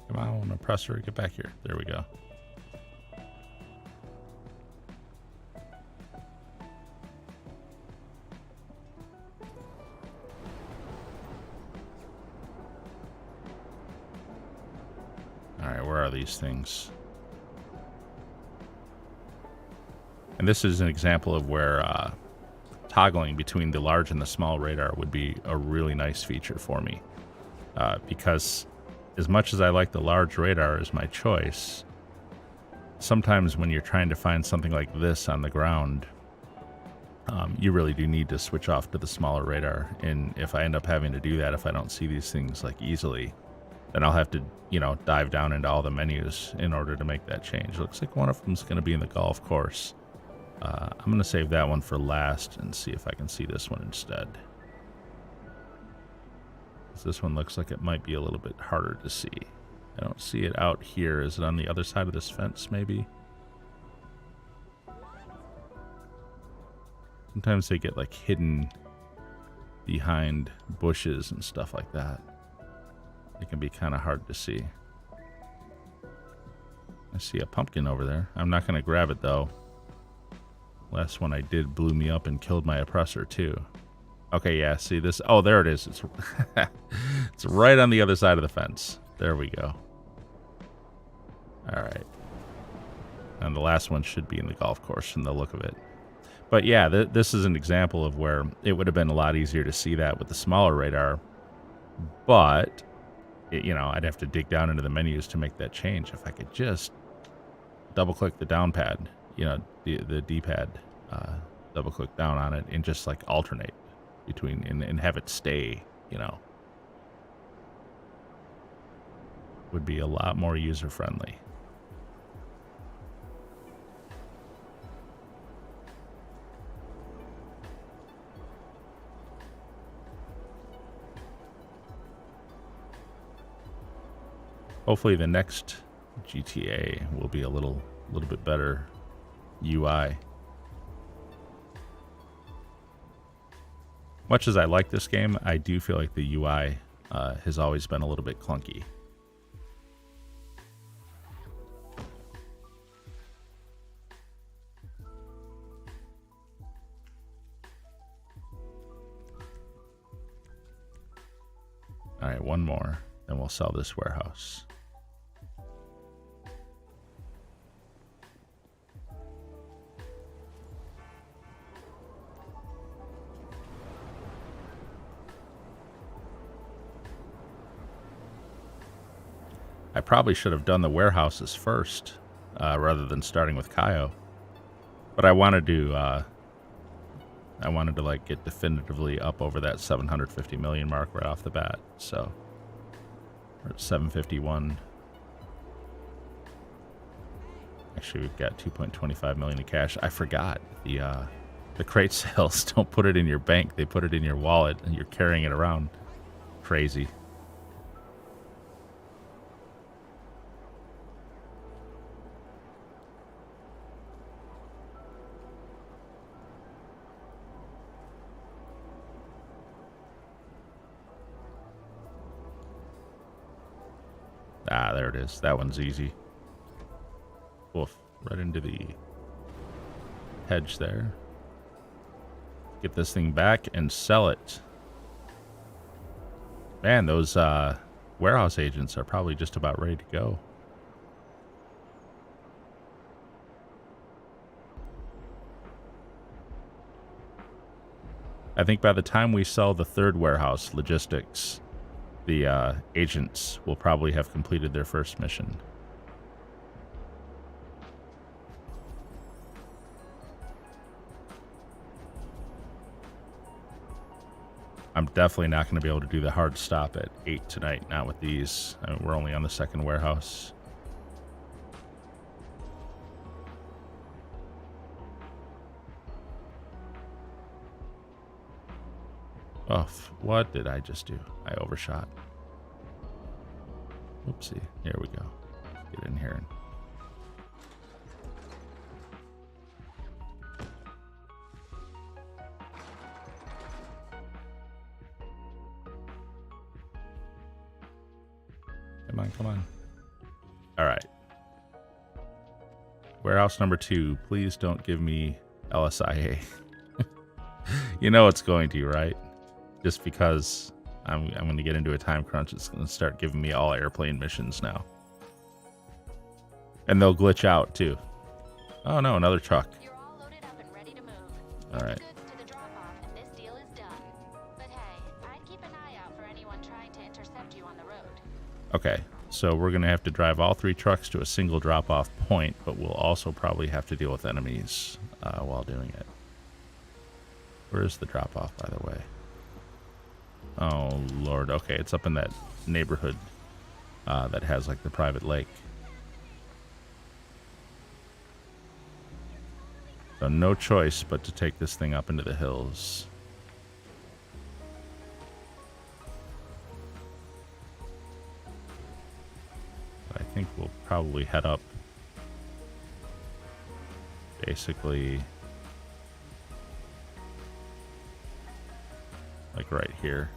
Come on, oppressor, get back here. There we go. All right, where are these things? And this is an example of where toggling between the large and the small radar would be a really nice feature for me. Because as much as I like the large radar as my choice, sometimes when you're trying to find something like this on the ground, you really do need to switch off to the smaller radar. And if I end up having to do that, if I don't see these things like easily, then I'll have to, you know, dive down into all the menus in order to make that change. Looks like one of them's going to be in the golf course. I'm going to save that one for last and see if I can see this one instead. This one looks like it might be a little bit harder to see. I don't see it out here. Is it on the other side of this fence, maybe? Sometimes they get like hidden behind bushes and stuff like that. It can be kind of hard to see. I see a pumpkin over there. I'm not going to grab it though. Last one I did blew me up and killed my oppressor too. Okay, yeah, see this? Oh, there it is. It's, it's right on the other side of the fence. There we go. All right. And the last one should be in the golf course from the look of it. But yeah, this is an example of where it would have been a lot easier to see that with the smaller radar. But, you know, I'd have to dig down into the menus to make that change. If I could just double-click the down pad, you know, the D-pad, double-click down on it and just, like, alternate between and have it stay, you know, would be a lot more user-friendly. Hopefully the next GTA will be a little bit better UI. Much as I like this game, I do feel like the UI has always been a little bit clunky. All right, one more, then we'll sell this warehouse. I probably should have done the warehouses first, rather than starting with Cayo. But I wanted to like get definitively up over that 750 million mark right off the bat. So we're at 751. Actually, we've got 2.25 million in cash. I forgot the crate sales don't put it in your bank; they put it in your wallet, and you're carrying it around. Crazy. Ah, there it is. That one's easy. Woof. Right into the hedge there. Get this thing back and sell it. Man, those warehouse agents are probably just about ready to go. I think by the time we sell the third warehouse, logistics, the agents will probably have completed their first mission. I'm definitely not going to be able to do the hard stop at 8 tonight, not with these. I mean, we're only on the second warehouse. Oh, what did I just do? I overshot. Oopsie. Here we go. Get in here. Come on, come on. All right. Warehouse number 2. Please don't give me LSIA. You know it's going to, right? Just because I'm going to get into a time crunch, it's going to start giving me all airplane missions now. And they'll glitch out, too. Oh, no, another truck. You're all loaded up and ready to move. All right. Goods to the drop-off, and this deal is done. But hey, I'd keep an eye out for anyone trying to intercept you on the road. Okay, so we're going to have to drive all 3 trucks to a single drop-off point, but we'll also probably have to deal with enemies while doing it. Where is the drop-off, by the way? Oh, Lord. Okay, it's up in that neighborhood that has, like, the private lake. So no choice but to take this thing up into the hills. I think we'll probably head up basically like right here.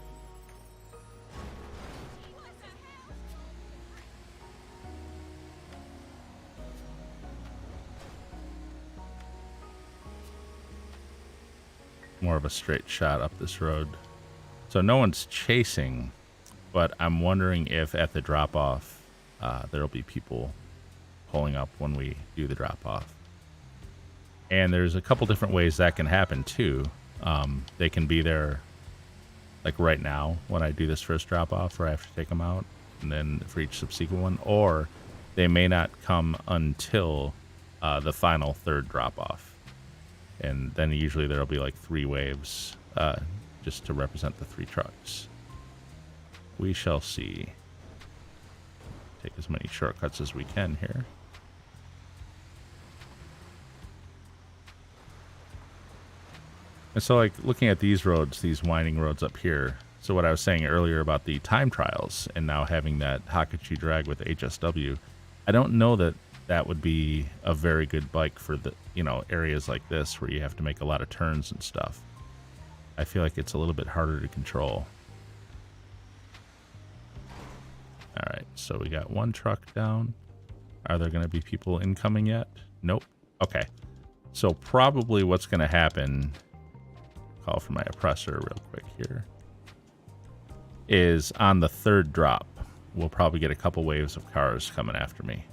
More of a straight shot up this road. So no one's chasing, but I'm wondering if at the drop-off there'll be people pulling up when we do the drop-off. And there's a couple different ways that can happen too. They can be there like right now when I do this first drop-off where I have to take them out, and then for each subsequent one, or they may not come until the final third drop-off. And then usually there'll be like 3 waves just to represent the 3 trucks. We shall see. Take as many shortcuts as we can here. And so like looking at these roads, these winding roads up here. So what I was saying earlier about the time trials and now having that Hakachi drag with HSW, I don't know that that would be a very good bike for the, you know, areas like this where you have to make a lot of turns and stuff. I feel like it's a little bit harder to control. All right, so we got 1 truck down. Are there going to be people incoming yet? Nope. Okay. So probably what's going to happen, call for my oppressor real quick here, is on the 3rd drop, we'll probably get a couple waves of cars coming after me.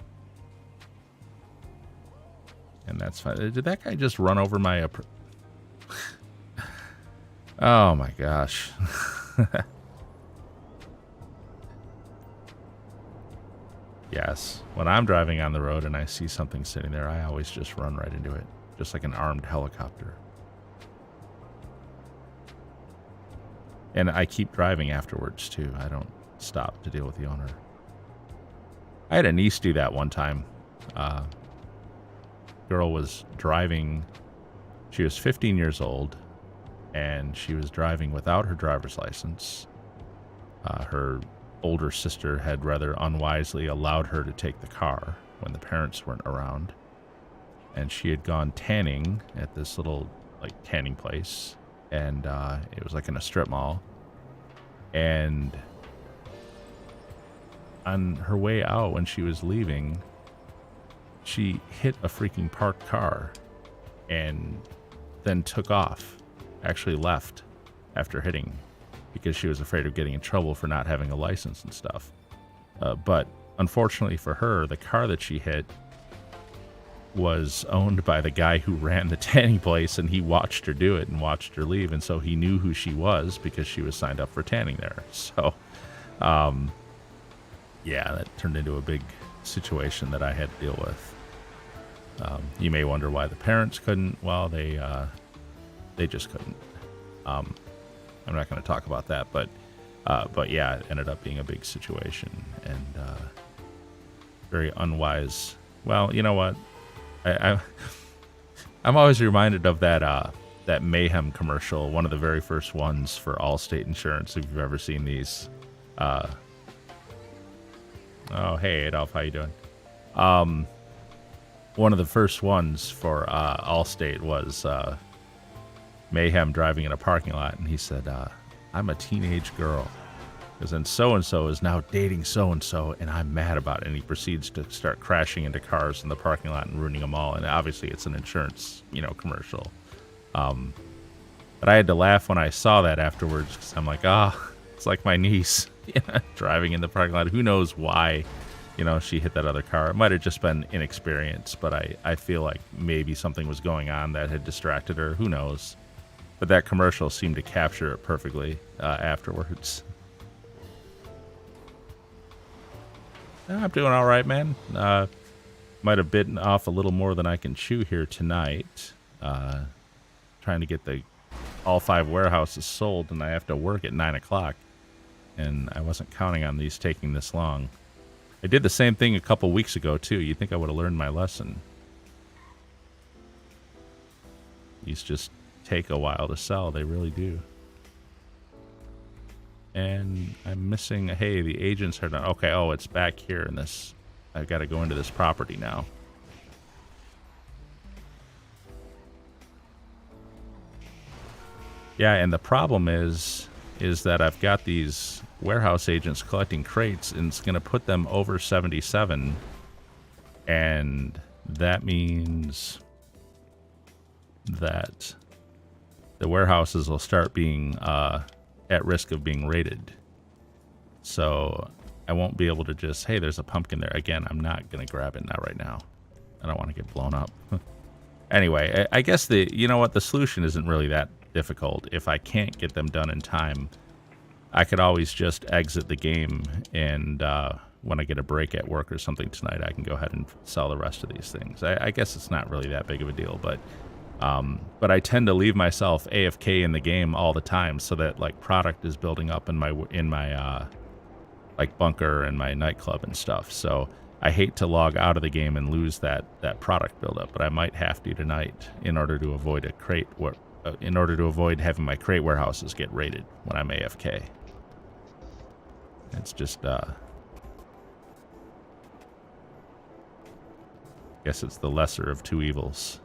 And that's fine. Did that guy just run over my... Oh my gosh. Yes. When I'm driving on the road and I see something sitting there, I always just run right into it. Just like an armed helicopter. And I keep driving afterwards too. I don't stop to deal with the owner. I had a niece do that one time. Girl was driving, she was 15 years old, and she was driving without her driver's license. Her older sister had rather unwisely allowed her to take the car when the parents weren't around. And she had gone tanning at this little, like, tanning place, and it was like in a strip mall. And on her way out, when she was leaving, she hit a freaking parked car and then took off, actually left after hitting, because she was afraid of getting in trouble for not having a license and stuff. But unfortunately for her, the car that she hit was owned by the guy who ran the tanning place, and he watched her do it and watched her leave, and so he knew who she was because she was signed up for tanning there. So, yeah, that turned into a big situation that I had to deal with. You may wonder why the parents couldn't. Well, they just couldn't. I'm not going to talk about that, but yeah, it ended up being a big situation and very unwise. Well, you know what? I'm always reminded of that Mayhem commercial, one of the very first ones for Allstate Insurance. If you've ever seen these. Oh, hey Adolf, how you doing? One of the first ones for Allstate was Mayhem driving in a parking lot, and he said, I'm a teenage girl, because then so-and-so is now dating so-and-so, and I'm mad about it. And he proceeds to start crashing into cars in the parking lot and ruining them all. And obviously it's an insurance, commercial. But I had to laugh when I saw that afterwards, because I'm like, it's like my niece driving in the parking lot. Who knows why, she hit that other car. It might have just been inexperience, but I feel like maybe something was going on that had distracted her. Who knows? But that commercial seemed to capture it perfectly afterwards. I'm doing all right, man. Might have bitten off a little more than I can chew here tonight. Trying to get all 5 warehouses sold, and I have to work at 9 o'clock. And I wasn't counting on these taking this long. I did the same thing a couple weeks ago, too. You'd think I would have learned my lesson. These just take a while to sell. They really do. And I'm missing... Hey, the agents are done. Okay, oh, it's back here in this... I've got to go into this property now. Yeah, and the problem is that I've got these warehouse agents collecting crates, and it's going to put them over 77. And that means that the warehouses will start being at risk of being raided. So I won't be able to just, hey, there's a pumpkin there. Again, I'm not going to grab it now right now. I don't want to get blown up. Anyway, I guess you know what, the solution isn't really that difficult. If I can't get them done in time, I could always just exit the game, and when I get a break at work or something tonight, I can go ahead and sell the rest of these things. I guess it's not really that big of a deal, but I tend to leave myself AFK in the game all the time, so that like product is building up in my like bunker and my nightclub and stuff. So I hate to log out of the game and lose that product buildup, but I might have to tonight in order to avoid having my crate warehouses get raided when I'm AFK. It's just guess it's the lesser of two evils.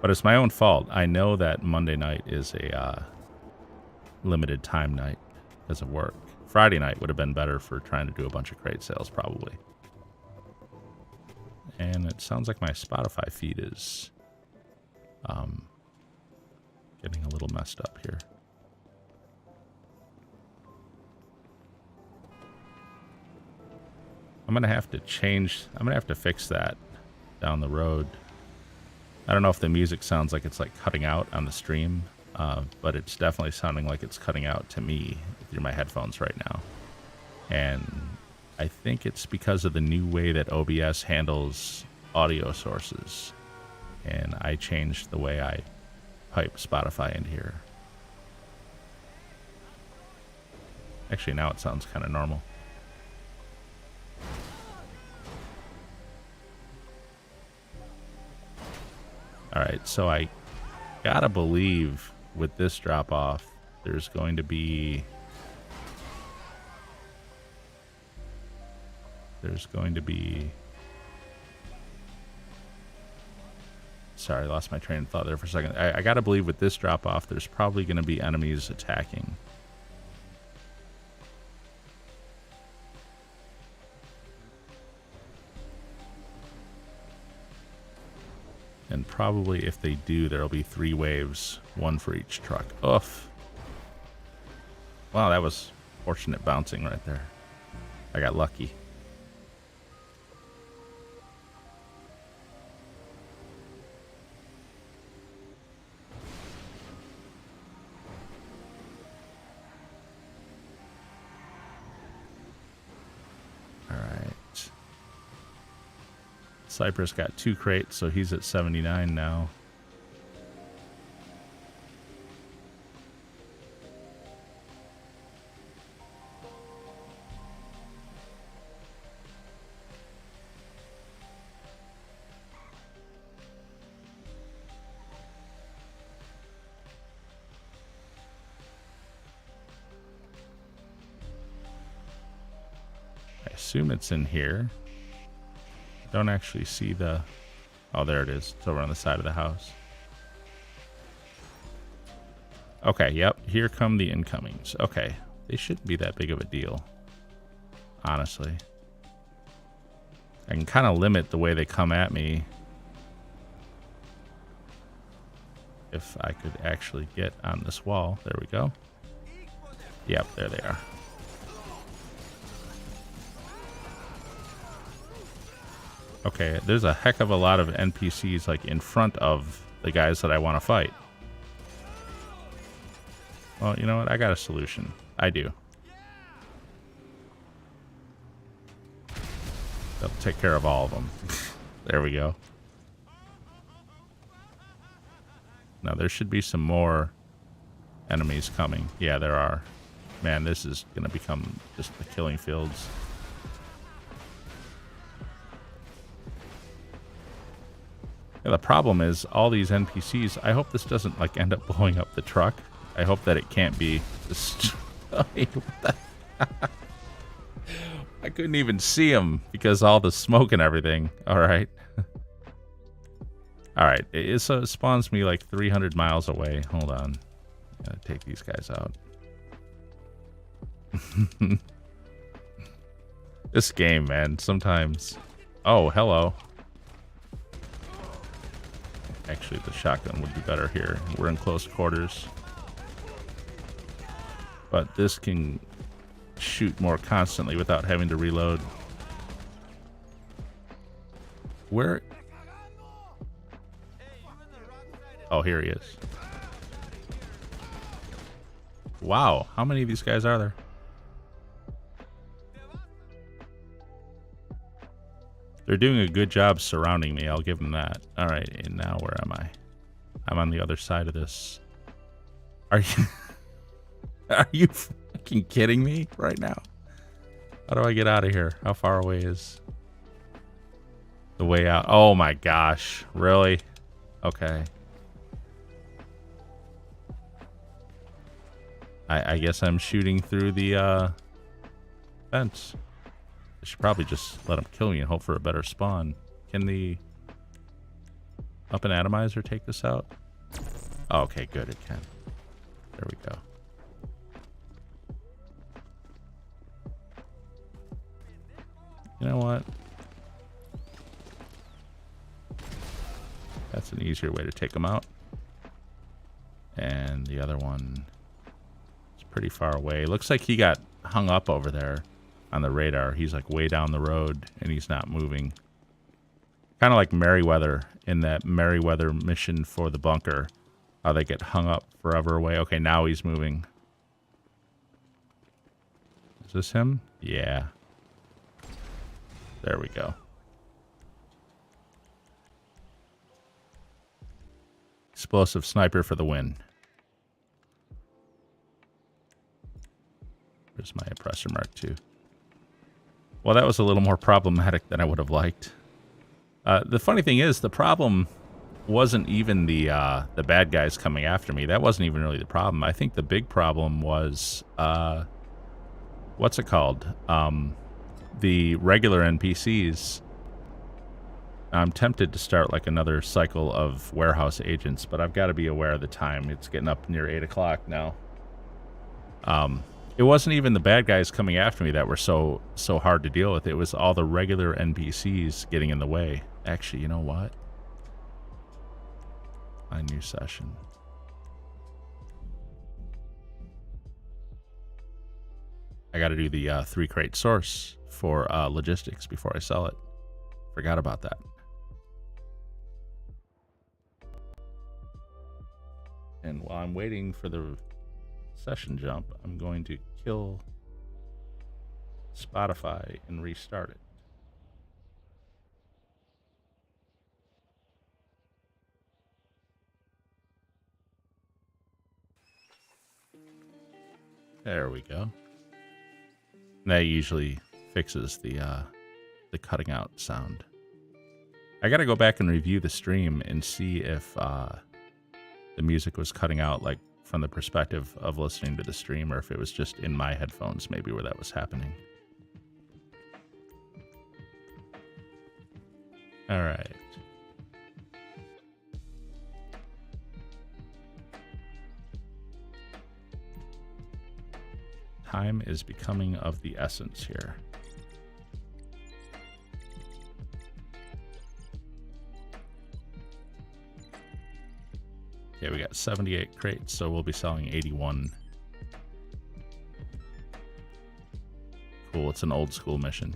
But it's my own fault. I know that Monday night is a limited time night because of work. Friday night would have been better for trying to do a bunch of crate sales, probably. And it sounds like my Spotify feed is getting a little messed up here. I'm going to have to fix that down the road. I don't know if the music sounds like it's like cutting out on the stream, but it's definitely sounding like it's cutting out to me through my headphones right now. And I think it's because of the new way that OBS handles audio sources. And I changed the way I pipe Spotify in here. Actually, now it sounds kind of normal. Alright, so I gotta believe with this drop off, there's going to be... Sorry, I lost my train of thought there for a second. I gotta believe with this drop off, there's probably gonna be enemies attacking. And probably if they do, there'll be 3 waves, 1 for each truck. Oof. Wow, that was fortunate bouncing right there. I got lucky. Cypress got 2 crates, so he's at 79 now. I assume it's in here. Don't actually see the... Oh, there it is. It's over on the side of the house. Okay, yep. Here come the incomings. Okay. They shouldn't be that big of a deal. Honestly. I can kind of limit the way they come at me. If I could actually get on this wall. There we go. Yep, there they are. Okay, there's a heck of a lot of NPCs like in front of the guys that I want to fight. Well, you know what? I got a solution. I do. They'll take care of all of them. There we go. Now there should be some more enemies coming. Yeah, there are. Man, this is going to become just the killing fields. Yeah, the problem is all these NPCs. I hope this doesn't like end up blowing up the truck. I hope that it can't be destroyed. What the- I couldn't even see him because all the smoke and everything. All right. All right. It spawns me like 300 miles away. Hold on. Gotta take these guys out. This game, man, sometimes... Oh, hello. Actually, the shotgun would be better here. We're in close quarters. But this can shoot more constantly without having to reload. Where... Oh, here he is. Wow, how many of these guys are there? They're doing a good job surrounding me, I'll give them that. Alright, and now where am I? I'm on the other side of this. Are you... Are you fucking kidding me right now? How do I get out of here? How far away is the way out? Oh my gosh, really? Okay. I guess I'm shooting through the fence. I should probably just let him kill me and hope for a better spawn. Can the up and atomizer take this out? Oh, okay, good, it can. There we go. You know what? That's an easier way to take them out. And the other one is pretty far away. Looks like he got hung up over there on the radar. He's like way down the road and he's not moving. Kind of like Merryweather in that Merryweather mission for the bunker. How they get hung up forever away. Okay, now he's moving. Is this him? Yeah. There we go. Explosive sniper for the win. There's my oppressor mark too. Well, that was a little more problematic than I would have liked. The funny thing is, the problem wasn't even the bad guys coming after me. That wasn't even really the problem. I think the big problem was what's it called? The regular NPCs. I'm tempted to start like another cycle of warehouse agents, but I've got to be aware of the time. It's getting up near 8 o'clock now. It wasn't even the bad guys coming after me that were so hard to deal with. It was all the regular NPCs getting in the way. Actually, you know what? A new session. I got to do the 3 crate source for logistics before I sell it. Forgot about that. And while I'm waiting for the session jump, I'm going to kill Spotify and restart it. There we go. That usually fixes the cutting out sound. I gotta go back and review the stream and see if the music was cutting out like from the perspective of listening to the stream, or if it was just in my headphones maybe where that was happening. All right. Time is becoming of the essence here. Okay, we got 78 crates, so we'll be selling 81. Cool, it's an old school mission.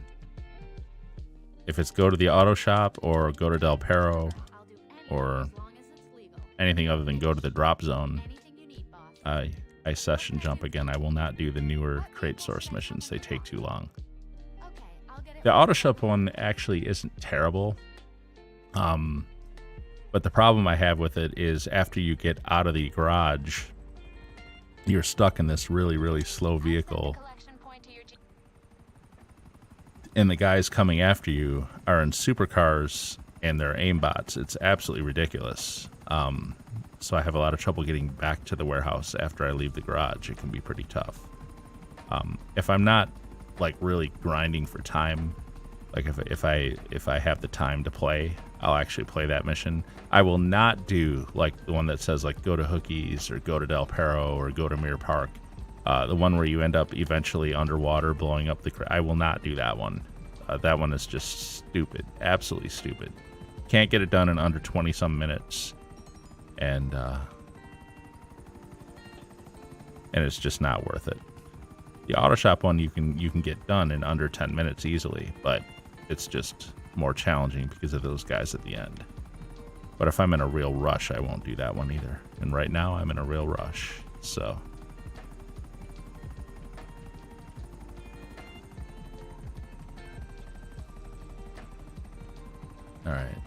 If it's go to the auto shop or go to Del Perro or anything other than go to the drop zone, I session jump again. I will not do the newer crate source missions. They take too long. The auto shop one actually isn't terrible. But the problem I have with it is after you get out of the garage, you're stuck in this really, really slow vehicle. And the guys coming after you are in supercars and their aimbots. It's absolutely ridiculous. So I have a lot of trouble getting back to the warehouse after I leave the garage. It can be pretty tough. If I'm not like really grinding for time, like if I have the time to play, I'll actually play that mission. I will not do like the one that says like go to Hookies or go to Del Perro or go to Mirror Park. The one where you end up eventually underwater blowing up the I will not do that one. That one is just stupid, absolutely stupid. Can't get it done in under 20 some minutes, and it's just not worth it. The auto shop one you can get done in under 10 minutes easily, but it's just more challenging because of those guys at the end. But if I'm in a real rush, I won't do that one either. And right now I'm in a real rush, so. All right.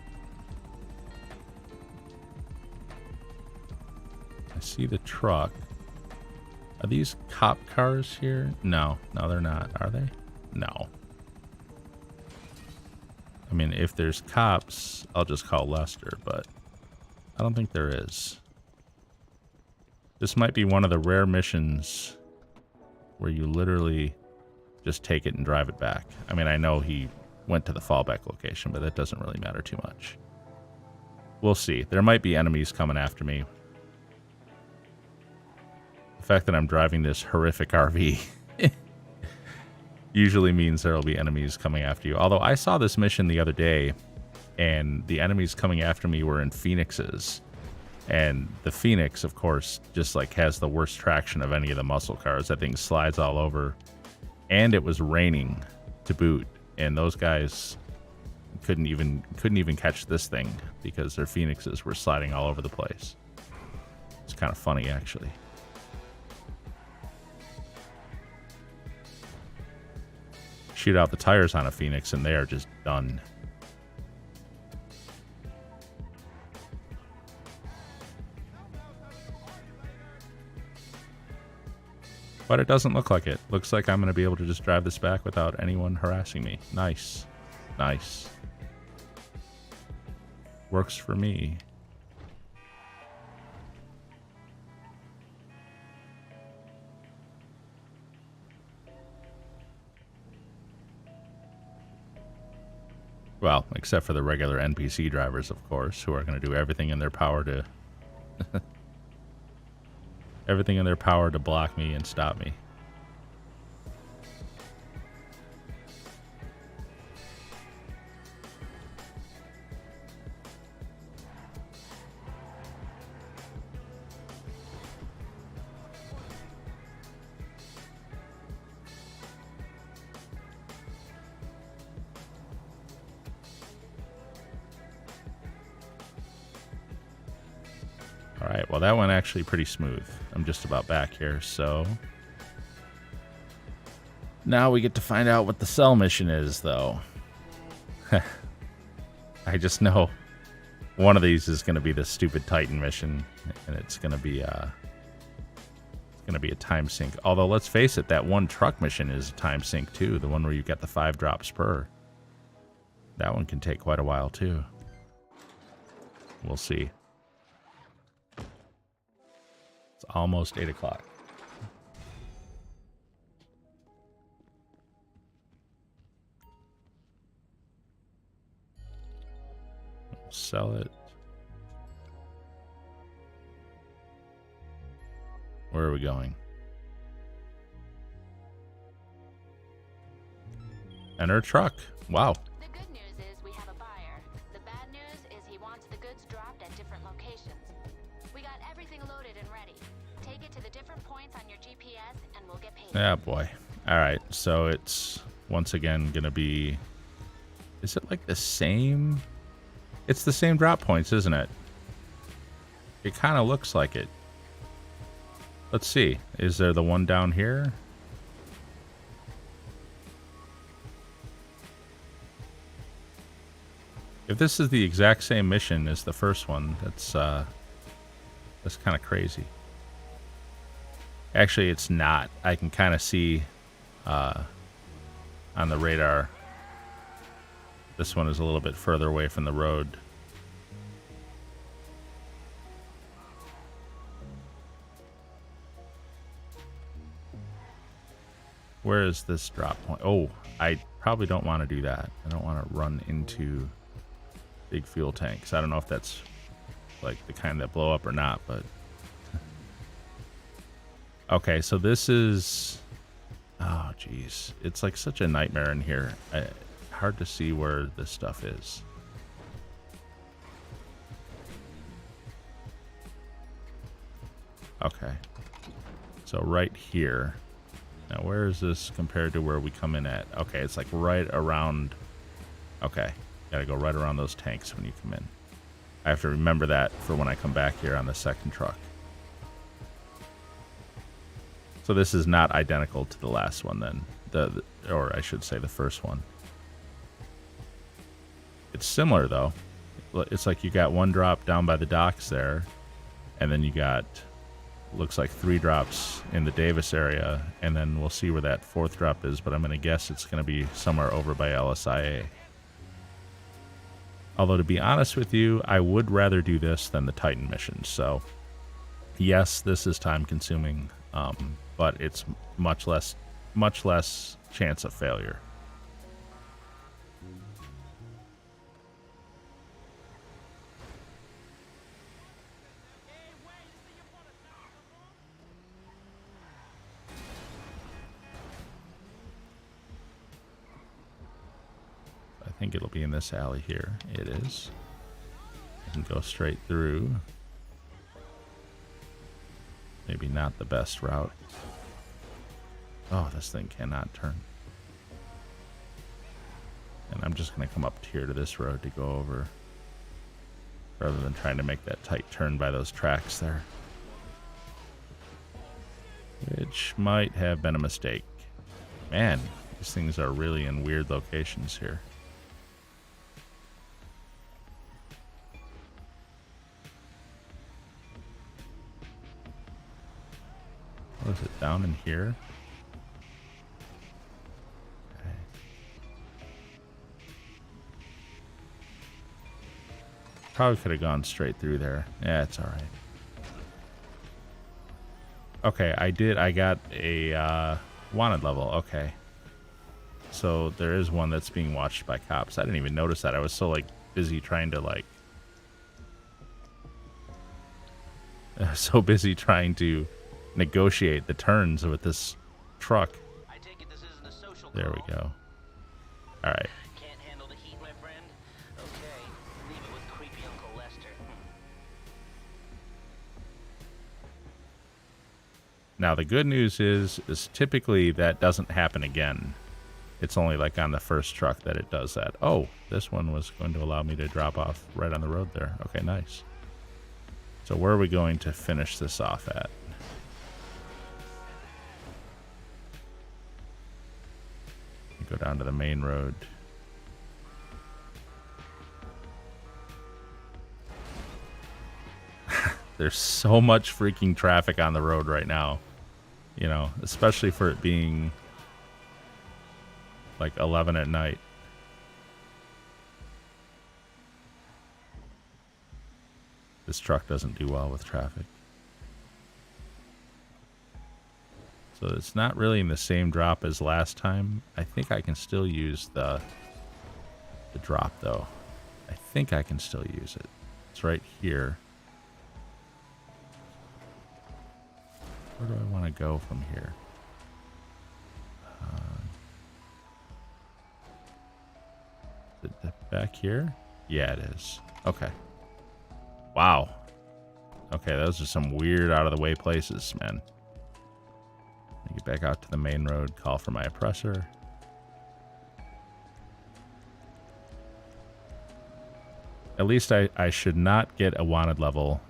I see the truck. Are these cop cars here? No, they're not. Are they? No. I mean, if there's cops, I'll just call Lester, but I don't think there is. This might be one of the rare missions where you literally just take it and drive it back. I mean, I know he went to the fallback location, but that doesn't really matter too much. We'll see. There might be enemies coming after me. The fact that I'm driving this horrific RV usually means there will be enemies coming after you. Although I saw this mission the other day, and the enemies coming after me were in Phoenixes. And the Phoenix, of course, just like has the worst traction of any of the muscle cars. That thing slides all over. And it was raining to boot. And those guys couldn't even catch this thing because their Phoenixes were sliding all over the place. It's kind of funny, actually. Shoot out the tires on a Phoenix and they are just done. But it doesn't look like it. Looks like I'm going to be able to just drive this back without anyone harassing me. Nice. Nice. Works for me. Well, except for the regular NPC drivers, of course, who are going to do everything in their power to everything in their power to block me and stop me. All right, well, that went actually pretty smooth. I'm just about back here, so now we get to find out what the cell mission is, though. I just know one of these is going to be the stupid Titan mission, and it's going to be a time sink. Although, let's face it, that one truck mission is a time sink, too. The one where you get the 5 drops per. That one can take quite a while, too. We'll see. It's almost 8 o'clock. We'll sell it. Where are we going? Enter truck. Wow. The good news is we have a buyer. The bad news is he wants the goods dropped at different locations. We got everything loaded and ready. Take it to the different points on your GPS and we'll get paid. Yeah, boy. All right, so it's once again going to be... Is it like the same? It's the same drop points, isn't it? It kind of looks like it. Let's see. Is there the one down here? If this is the exact same mission as the first one, that's kind of crazy. Actually, it's not. I can kind of see on the radar This one is a little bit further away from the road. Where is this drop point? Oh, I probably don't want to do that. I don't want to run into big fuel tanks. I don't know if that's like the kind that blow up or not, but okay, so this is, oh geez, it's like such a nightmare in here. Hard to see where this stuff is. Okay, so right here. Now, where is this compared to where we come in at? Okay, it's like right around. Okay, gotta go right around those tanks when you come in. I have to remember that for when I come back here on the second truck. So this is not identical to the last one then, or I should say the first one. It's similar though. It's like you got one drop down by the docks there, and then you got, looks like 3 drops in the Davis area, and then we'll see where that 4th drop is, but I'm going to guess it's going to be somewhere over by LSIA. Although, to be honest with you, I would rather do this than the Titan mission. So, yes, this is time consuming, but it's much less chance of failure. I think it'll be in this alley here. It is. And go straight through. Maybe not the best route. Oh, this thing cannot turn. And I'm just going to come up here to this road to go over, rather than trying to make that tight turn by those tracks there. Which might have been a mistake. Man, these things are really in weird locations here. What is it, down in here? Okay. Probably could have gone straight through there. Yeah, it's alright. Okay, I got a wanted level. Okay. So there is one that's being watched by cops. I didn't even notice that. I was so like busy trying to negotiate the turns with this truck. I take it this isn't a social There we call. go. All right. Can't handle the heat, my friend? Okay, leave it with creepy Uncle Lester. Now the good news is typically that doesn't happen again. It's only like on the first truck that it does that. Oh, this one was going to allow me to drop off right on the road there. Okay, nice. So where are we going to finish this off at? Go down to the main road. There's so much freaking traffic on the road right now, you know, especially for it being like 11 at night. This truck doesn't do well with traffic. So it's not really in the same drop as last time. I think I can still use the drop though. I think I can still use it. It's right here. Where do I want to go from here? Is it back here? Yeah, it is. Okay. Wow. Okay, those are some weird out of the way places, man. Get back out to the main road, call for my oppressor. At least I should not get a wanted level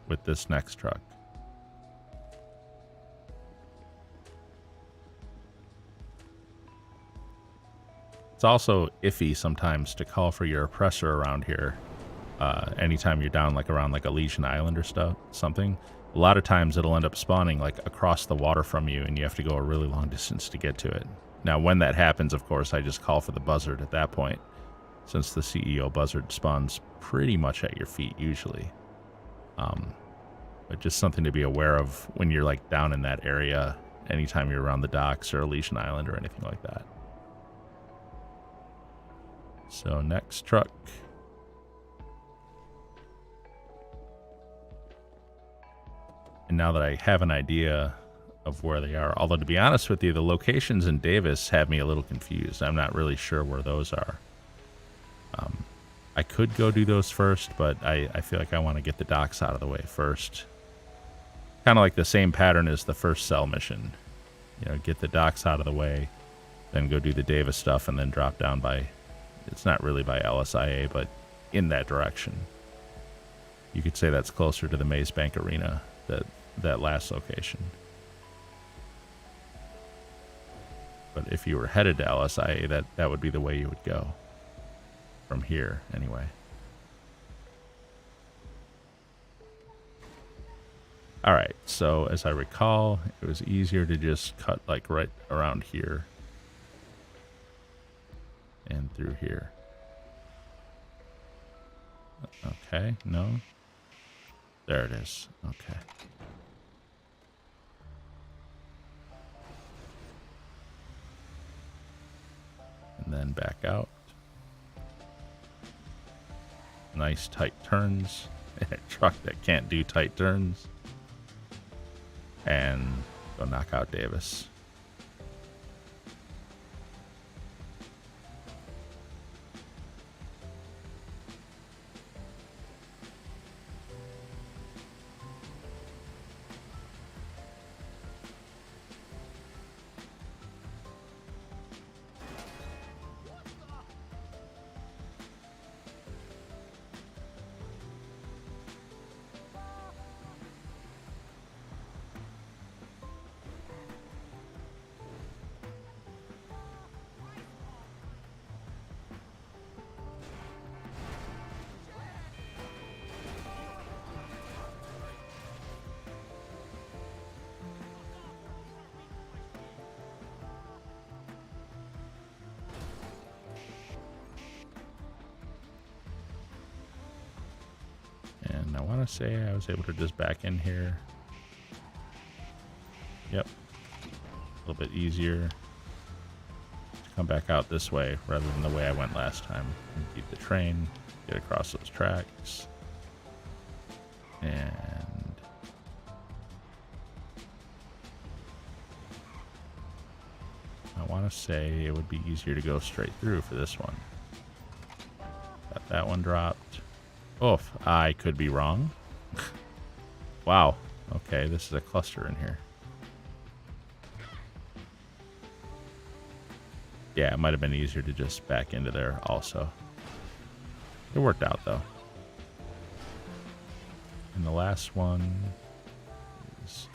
with this next truck. It's also iffy sometimes to call for your oppressor around here anytime you're down like around like Elysian Island or something, a lot of times it'll end up spawning like across the water from you, and you have to go a really long distance to get to it. Now, when that happens, of course, I just call for the buzzard at that point, since the CEO buzzard spawns pretty much at your feet usually. But just something to be aware of when you're like down in that area, anytime you're around the docks or Elysian Island or anything like that. So next truck. And now that I have an idea of where they are, although to be honest with you, the locations in Davis have me a little confused. I'm not really sure where those are. I could go do those first, but I feel like I want to get the docks out of the way first. Kind of like the same pattern as the first cell mission. You know, get the docks out of the way, then go do the Davis stuff, and then drop down by, it's not really by LSIA, but in that direction. You could say that's closer to the Maze Bank Arena, that last location. But if you were headed to LSIA, that would be the way you would go. From here, anyway. Alright, so as I recall, it was easier to just cut like right around here. And through here. Okay, no. There it is. Okay. And then back out. Nice tight turns. A truck that can't do tight turns. And go knock out Davis. And I want to say I was able to just back in here. Yep. A little bit easier to come back out this way rather than the way I went last time. And keep the train, get across those tracks. And I want to say it would be easier to go straight through for this one. Got that one dropped. Oof, I could be wrong. Wow. Okay, this is a cluster in here. Yeah, it might have been easier to just back into there also. It worked out, though. And the last one is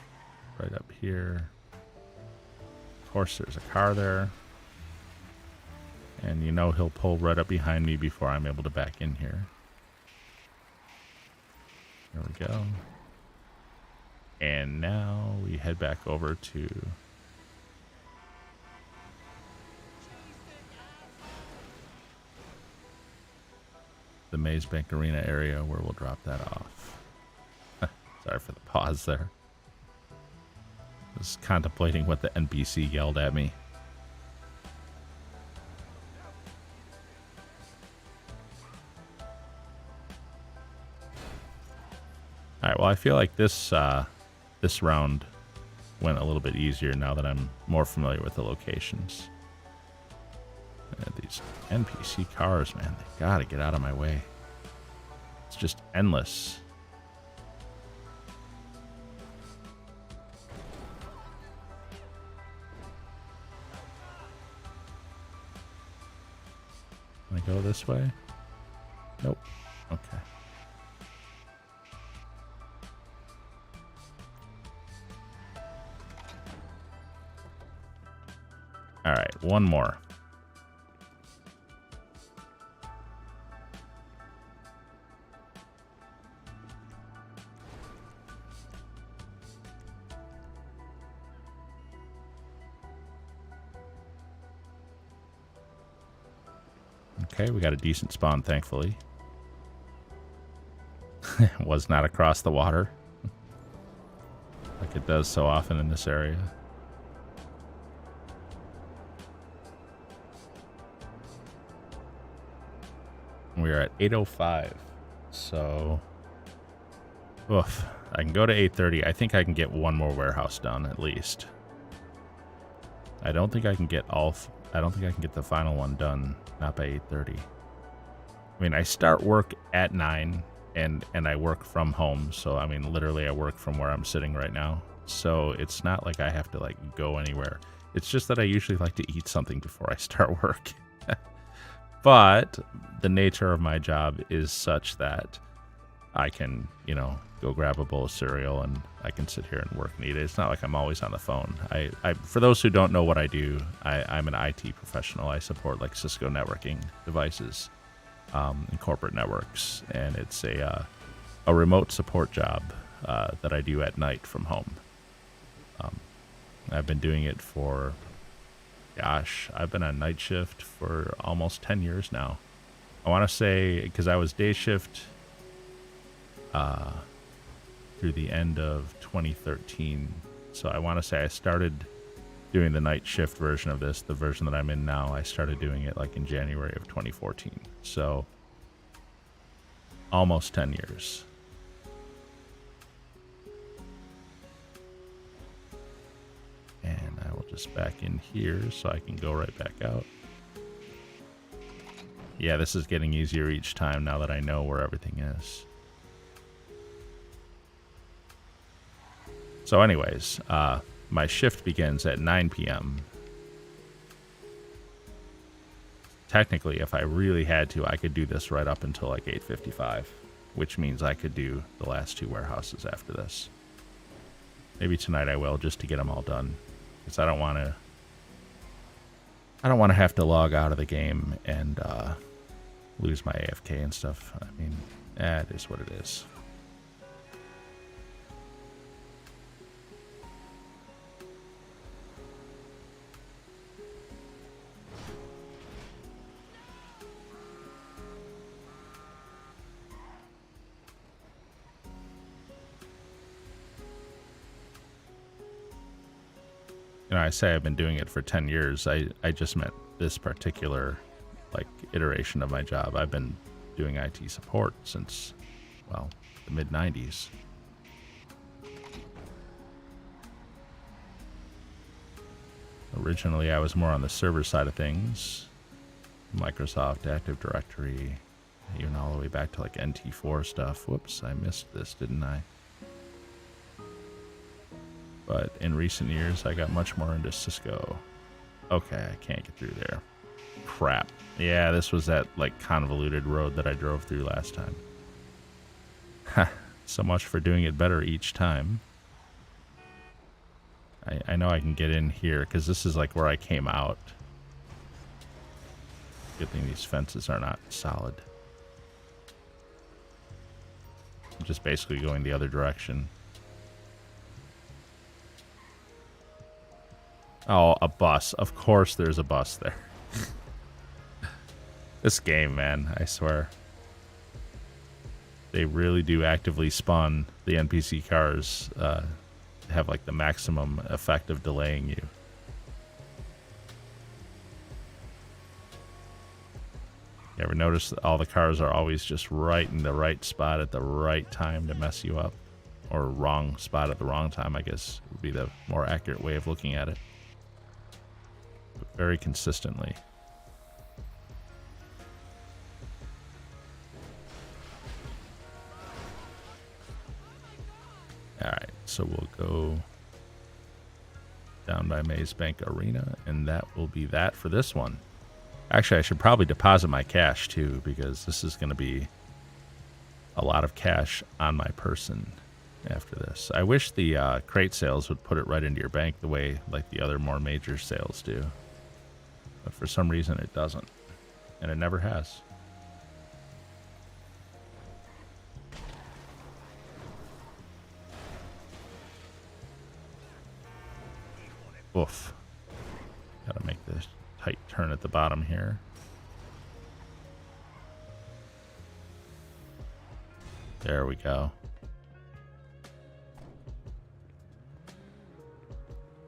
right up here. Of course, there's a car there. And you know he'll pull right up behind me before I'm able to back in here. There we go. And now we head back over to the Maze Bank Arena area where we'll drop that off. Sorry for the pause there. I was contemplating what the NPC yelled at me. Alright, well I feel like this round went a little bit easier now that I'm more familiar with the locations. And these NPC cars, man, they gotta get out of my way. It's just endless. Can I go this way? Nope. Okay. All right, one more. Okay, we got a decent spawn, thankfully. Was not across the water. Like it does so often in this area. We're at 8:05. So... oof. I can go to 8:30. I think I can get one more warehouse done, at least. I don't think I can get I don't think I can get the final one done, not by 8:30. I mean, I start work at 9, and I work from home. So, I mean, literally I work from where I'm sitting right now. So, it's not like I have to, like, go anywhere. It's just that I usually like to eat something before I start work. But the nature of my job is such that I can, you know, go grab a bowl of cereal and I can sit here and work and eat it. It's not like I'm always on the phone. For those who don't know what I do, I'm an IT professional. I support like Cisco networking devices and corporate networks, and it's a remote support job that I do at night from home. I've been doing it for, gosh, I've been on night shift for almost 10 years now. I want to say, because I was day shift through the end of 2013. So I want to say I started doing the night shift version of this, the version that I'm in now. I started doing it like in January of 2014. So almost 10 years. And I will just back in here so I can go right back out. Yeah, this is getting easier each time now that I know where everything is. So anyways, my shift begins at 9 p.m. Technically, if I really had to, I could do this right up until like 8:55, which means I could do the last 2 warehouses after this. Maybe tonight I will, just to get them all done, because I don't want to have to log out of the game and lose my AFK and stuff. I mean, that is what it is. You know, I say I've been doing it for 10 years. I just meant this particular, like, iteration of my job. I've been doing IT support since, well, the mid-90s. Originally, I was more on the server side of things. Microsoft Active Directory, even all the way back to, like, NT4 stuff. Whoops, I missed this, didn't I? But in recent years, I got much more into Cisco. Okay, I can't get through there. Crap. Yeah, this was that, like, convoluted road that I drove through last time. Ha, so much for doing it better each time. I know I can get in here, because this is, like, where I came out. Good thing these fences are not solid. I'm just basically going the other direction. Oh, a bus. Of course there's a bus there. This game, man, I swear. They really do actively spawn the NPC cars, have like the maximum effect of delaying you. You ever notice that all the cars are always just right in the right spot at the right time to mess you up? Or wrong spot at the wrong time, I guess, would be the more accurate way of looking at it. But very consistently. Alright, so we'll go down by Maze Bank Arena, and that will be that for this one. Actually, I should probably deposit my cash too, because this is going to be a lot of cash on my person after this. I wish the crate sales would put it right into your bank the way like the other more major sales do. But for some reason it doesn't. And it never has. Oof. Gotta make this tight turn at the bottom here. There we go.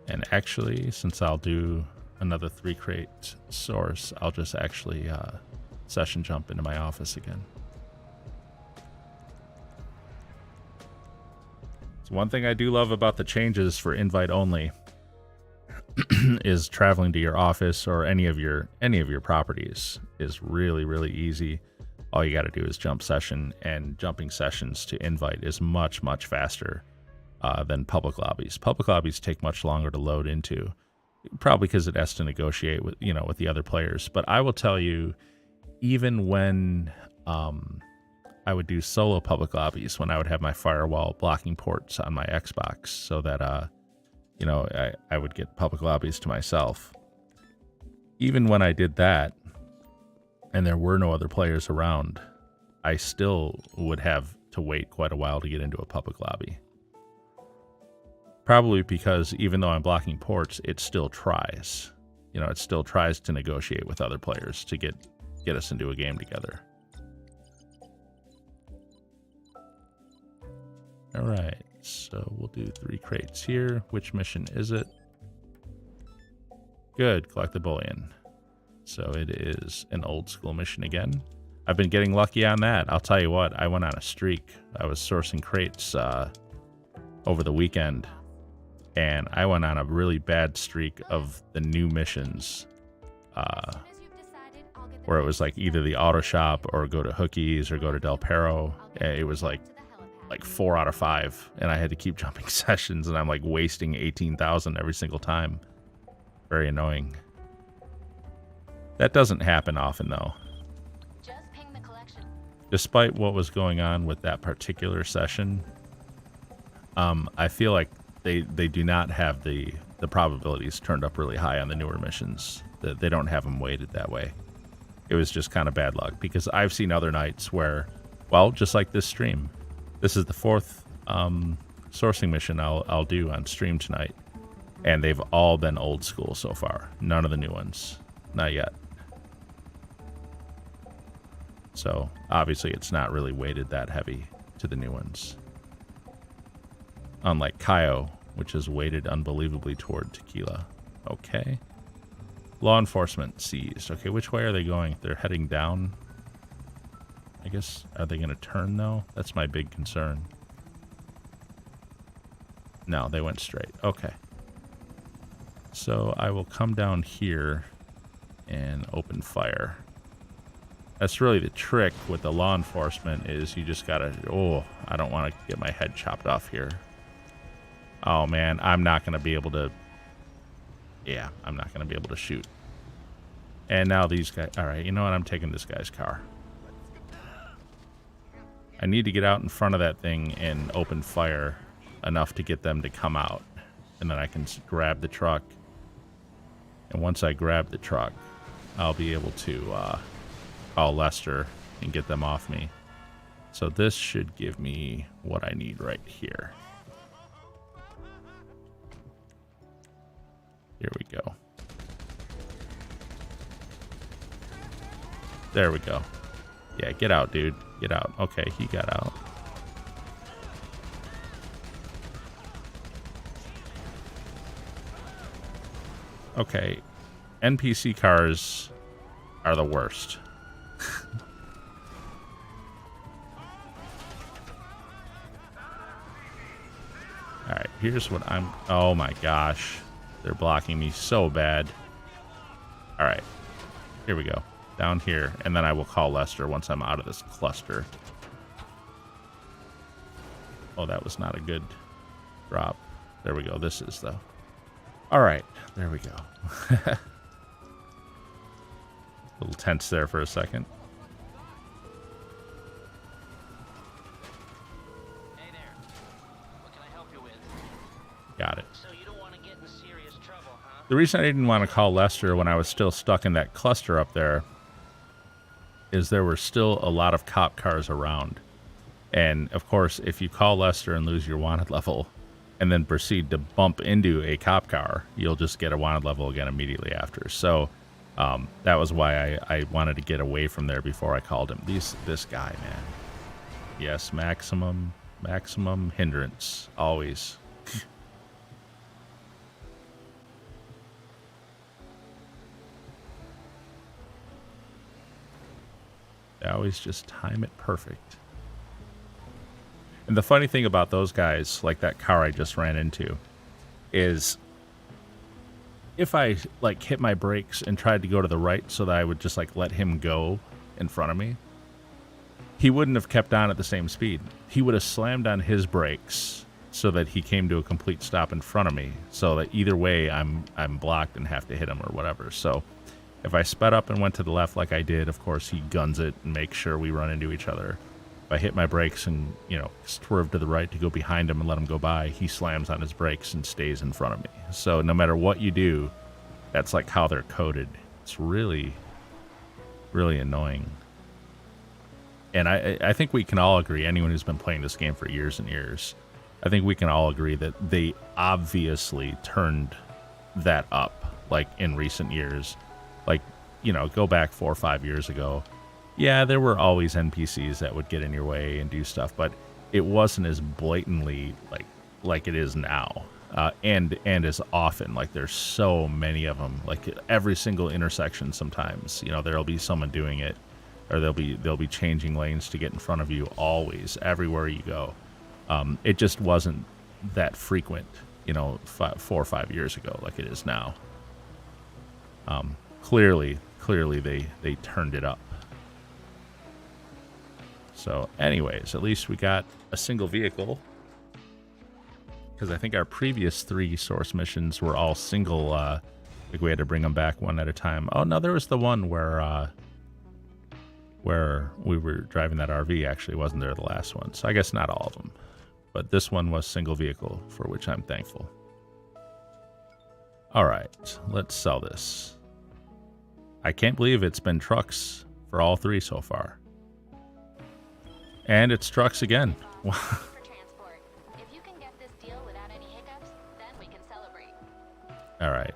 And actually, since I'll do another 3 crate source, I'll just actually session jump into my office again. So one thing I do love about the changes for invite only is traveling to your office or any of your properties is really, really easy. All you got to do is jump session, and jumping sessions to invite is much, much faster than public lobbies. Public lobbies take much longer to load into, probably because it has to negotiate with with the other players. But I will tell you, even when I would do solo public lobbies, when I would have my firewall blocking ports on my Xbox so that I would get public lobbies to myself. Even when I did that and there were no other players around, I still would have to wait quite a while to get into a public lobby. Probably because even though I'm blocking ports, it still tries. It still tries to negotiate with other players to get us into a game together. All right, so we'll do 3 crates here. Which mission is it? Good, collect the bullion. So it is an old school mission again. I've been getting lucky on that. I'll tell you what, I went on a streak. I was sourcing crates over the weekend, and I went on a really bad streak of the new missions where it was like either the auto shop or go to Hookies or go to Del Perro. It was like 4 out of 5, and I had to keep jumping sessions, and I'm like wasting 18,000 every single time. Very annoying. That doesn't happen often though. Just ping the collection. Despite what was going on with that particular session, I feel like they do not have the probabilities turned up really high on the newer missions. They don't have them weighted that way. It was just kind of bad luck, because I've seen other nights where, well, just like this stream, this is the 4th sourcing mission I'll do on stream tonight, and they've all been old school so far. None of the new ones, not yet. So obviously it's not really weighted that heavy to the new ones. Unlike Cayo, which is weighted unbelievably toward tequila. Okay. Law enforcement seized. Okay, which way are they going? They're heading down. I guess, are they going to turn though? That's my big concern. No, they went straight. Okay. So I will come down here and open fire. That's really the trick with the law enforcement, is you just gotta, I don't want to get my head chopped off here. Oh man, I'm not going to be able to, I'm not going to be able to shoot. And now these guys, alright, you know what, I'm taking this guy's car. I need to get out in front of that thing and open fire enough to get them to come out. And then I can grab the truck. And once I grab the truck, I'll be able to call Lester and get them off me. So this should give me what I need right here. Here we go. There we go. Yeah, get out, dude. Get out. Okay, he got out. Okay, NPC cars are the worst. Alright, here's what I'm... Oh my gosh. They're blocking me so bad. Alright, here we go. Down here, and then I will call Lester once I'm out of this cluster. Oh, that was not a good drop. There we go. This is, though. Alright, there we go. A little tense there for a second. Hey there. What can I help you with? Got it. So you don't want to get in serious trouble, huh? The reason I didn't want to call Lester when I was still stuck in that cluster up there is there were still a lot of cop cars around. And, of course, if you call Lester and lose your wanted level and then proceed to bump into a cop car, you'll just get a wanted level again immediately after. So that was why I wanted to get away from there before I called him. This guy, man. Yes, maximum hindrance, always. They always just time it perfect. And the funny thing about those guys, like that car I just ran into, is if I like hit my brakes and tried to go to the right so that I would just like let him go in front of me, he wouldn't have kept on at the same speed. He would have slammed on his brakes so that he came to a complete stop in front of me, so that either way I'm blocked and have to hit him or whatever. So if I sped up and went to the left like I did, of course he guns it and makes sure we run into each other. If I hit my brakes and, you know, swerve to the right to go behind him and let him go by, he slams on his brakes and stays in front of me. So no matter what you do, that's like how they're coded. It's really, really annoying. And I think we can all agree, anyone who's been playing this game for years and years, I think we can all agree that they obviously turned that up, like, in recent years. Like, you know, go back 4 or 5 years ago. Yeah, there were always NPCs that would get in your way and do stuff, but it wasn't as blatantly like it is now. And as often, like, there's so many of them. Like, every single intersection sometimes, you know, there'll be someone doing it. Or they'll be changing lanes to get in front of you always, everywhere you go. It just wasn't that frequent, you know, 4 or 5 years ago like it is now. Clearly they turned it up. So anyways, at least we got a single vehicle. Because I think our previous 3 source missions were all single, like we had to bring them back one at a time. Oh no, there was the one where we were driving that RV, actually, wasn't there, the last one? So I guess not all of them. But this one was single vehicle, for which I'm thankful. Alright, let's sell this. I can't believe it's been trucks for all 3 so far. And it's trucks again. For transport. If you can get this deal without any hiccups, then we can celebrate. Alright.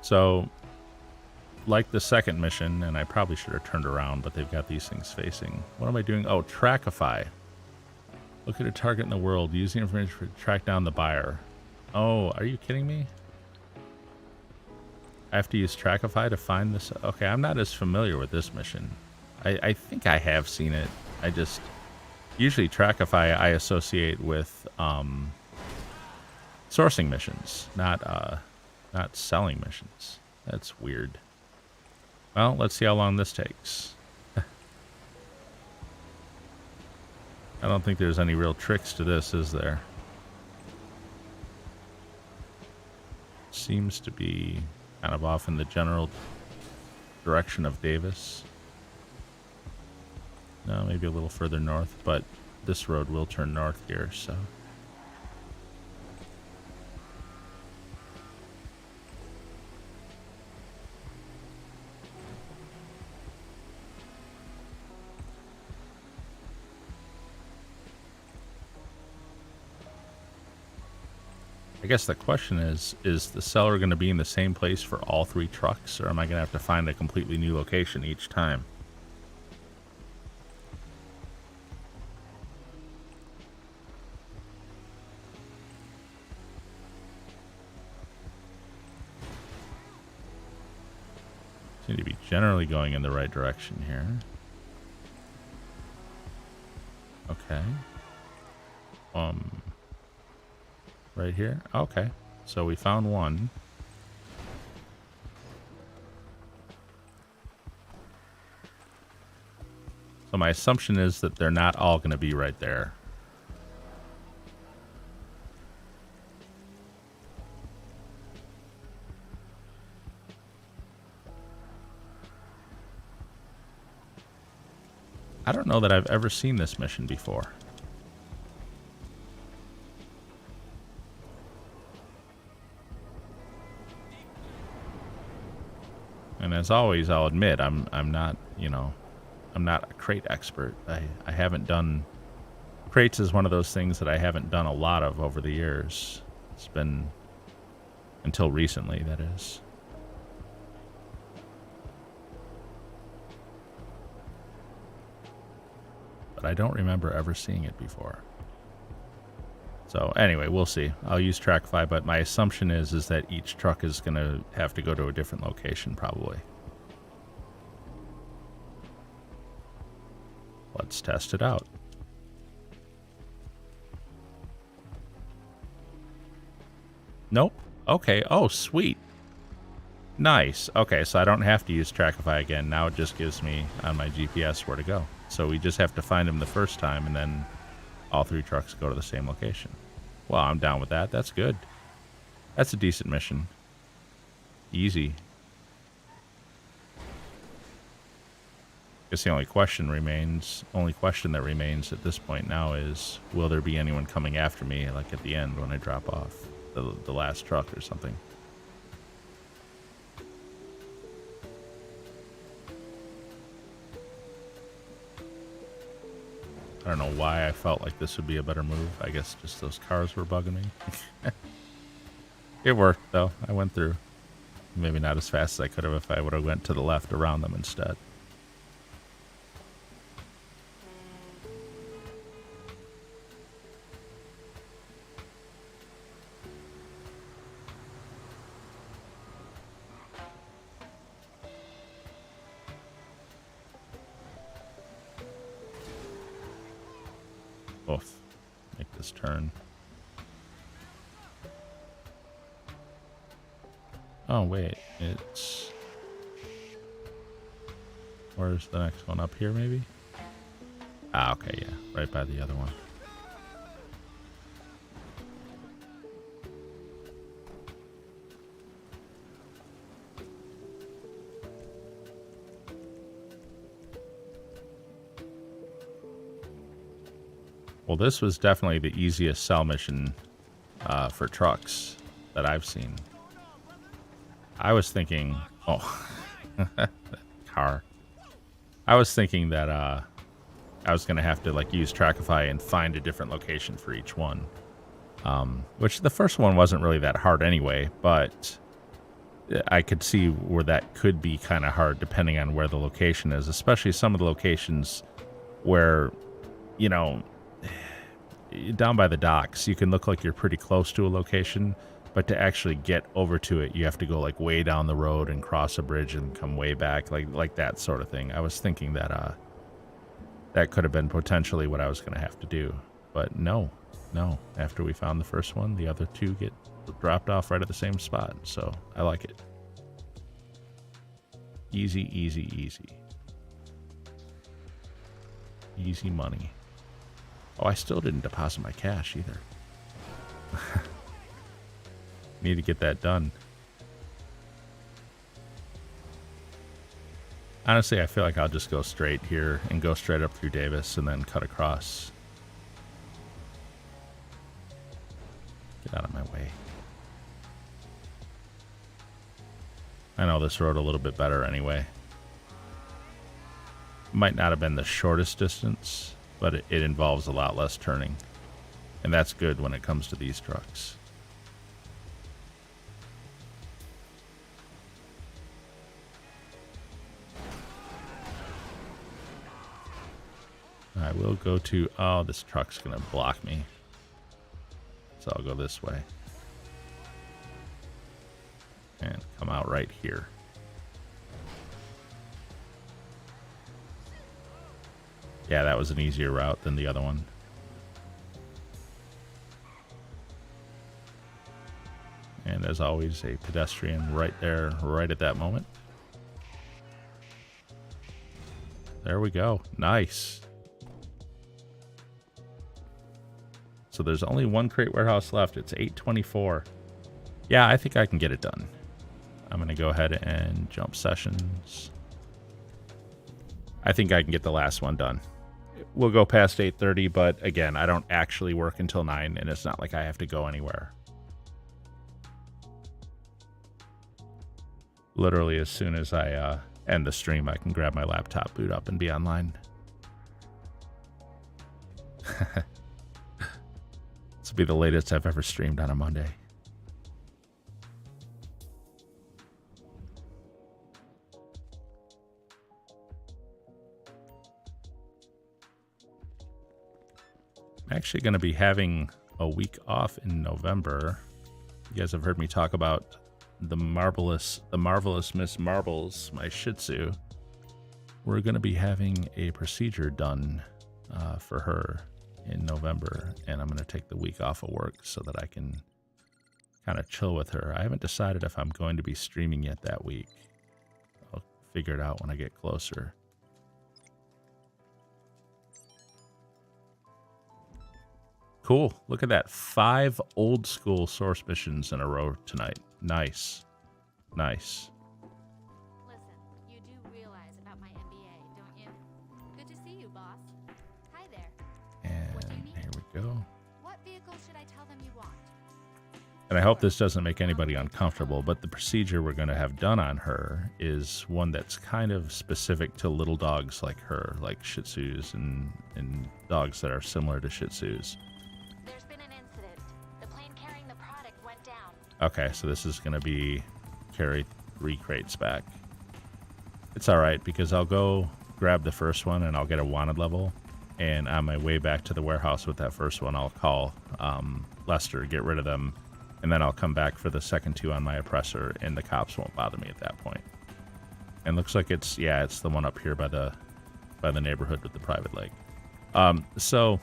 So, like the second mission, and I probably should have turned around, but they've got these things facing. What am I doing? Oh, Trackify. Look at a target in the world. Use the information to track down the buyer. Oh, are you kidding me? I have to use Trackify to find this? Okay, I'm not as familiar with this mission. I think I have seen it. I just... Usually Trackify I associate with sourcing missions, not selling missions. That's weird. Well, let's see how long this takes. I don't think there's any real tricks to this, is there? Seems to be kind of off in the general direction of Davis. No, maybe a little further north, but this road will turn north here, so... I guess the question is the seller going to be in the same place for all 3 trucks, or am I going to have to find a completely new location each time? Seem to be generally going in the right direction here. Okay. Right here? Okay. So we found one. So my assumption is that they're not all going to be right there. I don't know that I've ever seen this mission before. And as always, I'll admit, I'm not, you know, I'm not a crate expert. I haven't done... Crates is one of those things that I haven't done a lot of over the years. It's been... Until recently, that is. I don't remember ever seeing it before. So anyway, we'll see. I'll use Trackify, but my assumption is that each truck is going to have to go to a different location probably. Let's test it out. Nope. Okay. Oh, sweet. Nice. Okay, so I don't have to use Trackify again. Now it just gives me on my GPS where to go. So we just have to find them the first time, and then all 3 trucks go to the same location. Well, I'm down with that. That's good. That's a decent mission. Easy. Guess the only question that remains at this point now is, will there be anyone coming after me, like at the end when I drop off the last truck or something? I don't know why I felt like this would be a better move. I guess just those cars were bugging me. It worked, though. I went through. Maybe not as fast as I could have if I would have went to the left around them instead. Oof. Make this turn. Oh, wait. It's... Where's the next one? Up here, maybe? Ah, okay, yeah. Right by the other one. Well, this was definitely the easiest sell mission for trucks that I've seen. I was thinking... Oh. Car. I was thinking that I was going to have to like use Trackify and find a different location for each one. Which the first one wasn't really that hard anyway, but I could see where that could be kind of hard depending on where the location is, especially some of the locations where, you know, down by the docks, you can look like you're pretty close to a location, but to actually get over to it, you have to go like way down the road and cross a bridge and come way back, like that sort of thing. I was thinking that that could have been potentially what I was going to have to do, but no. After we found the first one, the other 2 get dropped off right at the same spot, so I like it. Easy, easy, easy. Easy money. Oh, I still didn't deposit my cash either. Need to get that done. Honestly, I feel like I'll just go straight here and go straight up through Davis and then cut across. Get out of my way. I know this road a little bit better anyway. Might not have been the shortest distance, but it involves a lot less turning. And that's good when it comes to these trucks. I will go to... Oh, this truck's going to block me. So I'll go this way. And come out right here. Yeah, that was an easier route than the other one. And as always, a pedestrian right there, right at that moment. There we go. Nice. So there's only one crate warehouse left. It's 8:24. Yeah, I think I can get it done. I'm going to go ahead and jump sessions. I think I can get the last one done. We'll go past 8:30, but again, I don't actually work until 9, and it's not like I have to go anywhere. Literally, as soon as I end the stream, I can grab my laptop, boot up, and be online. This will be the latest I've ever streamed on a Monday. I'm actually going to be having a week off in November. You guys have heard me talk about the marvelous Miss Marbles, my Shih Tzu. We're going to be having a procedure done for her in November, and I'm going to take the week off of work so that I can kind of chill with her. I haven't decided if I'm going to be streaming yet that week. I'll figure it out when I get closer. Cool. Look at that. 5 old school source missions in a row tonight. Nice. Nice. Listen, you do realize about my MBA, don't you? Good to see you, boss. Hi there. And here we go. What vehicle should I tell them you want? And I hope this doesn't make anybody uncomfortable, but the procedure we're going to have done on her is one that's kind of specific to little dogs like her, like Shih Tzus and dogs that are similar to Shih Tzus. There's been an incident. The plane carrying the product went down. Okay, so this is going to be carry 3 crates back. It's all right because I'll go grab the first one and I'll get a wanted level. And on my way back to the warehouse with that first one, I'll call Lester, get rid of them. And then I'll come back for the second 2 on my oppressor, and the cops won't bother me at that point. And looks like it's the one up here by the neighborhood with the private lake. So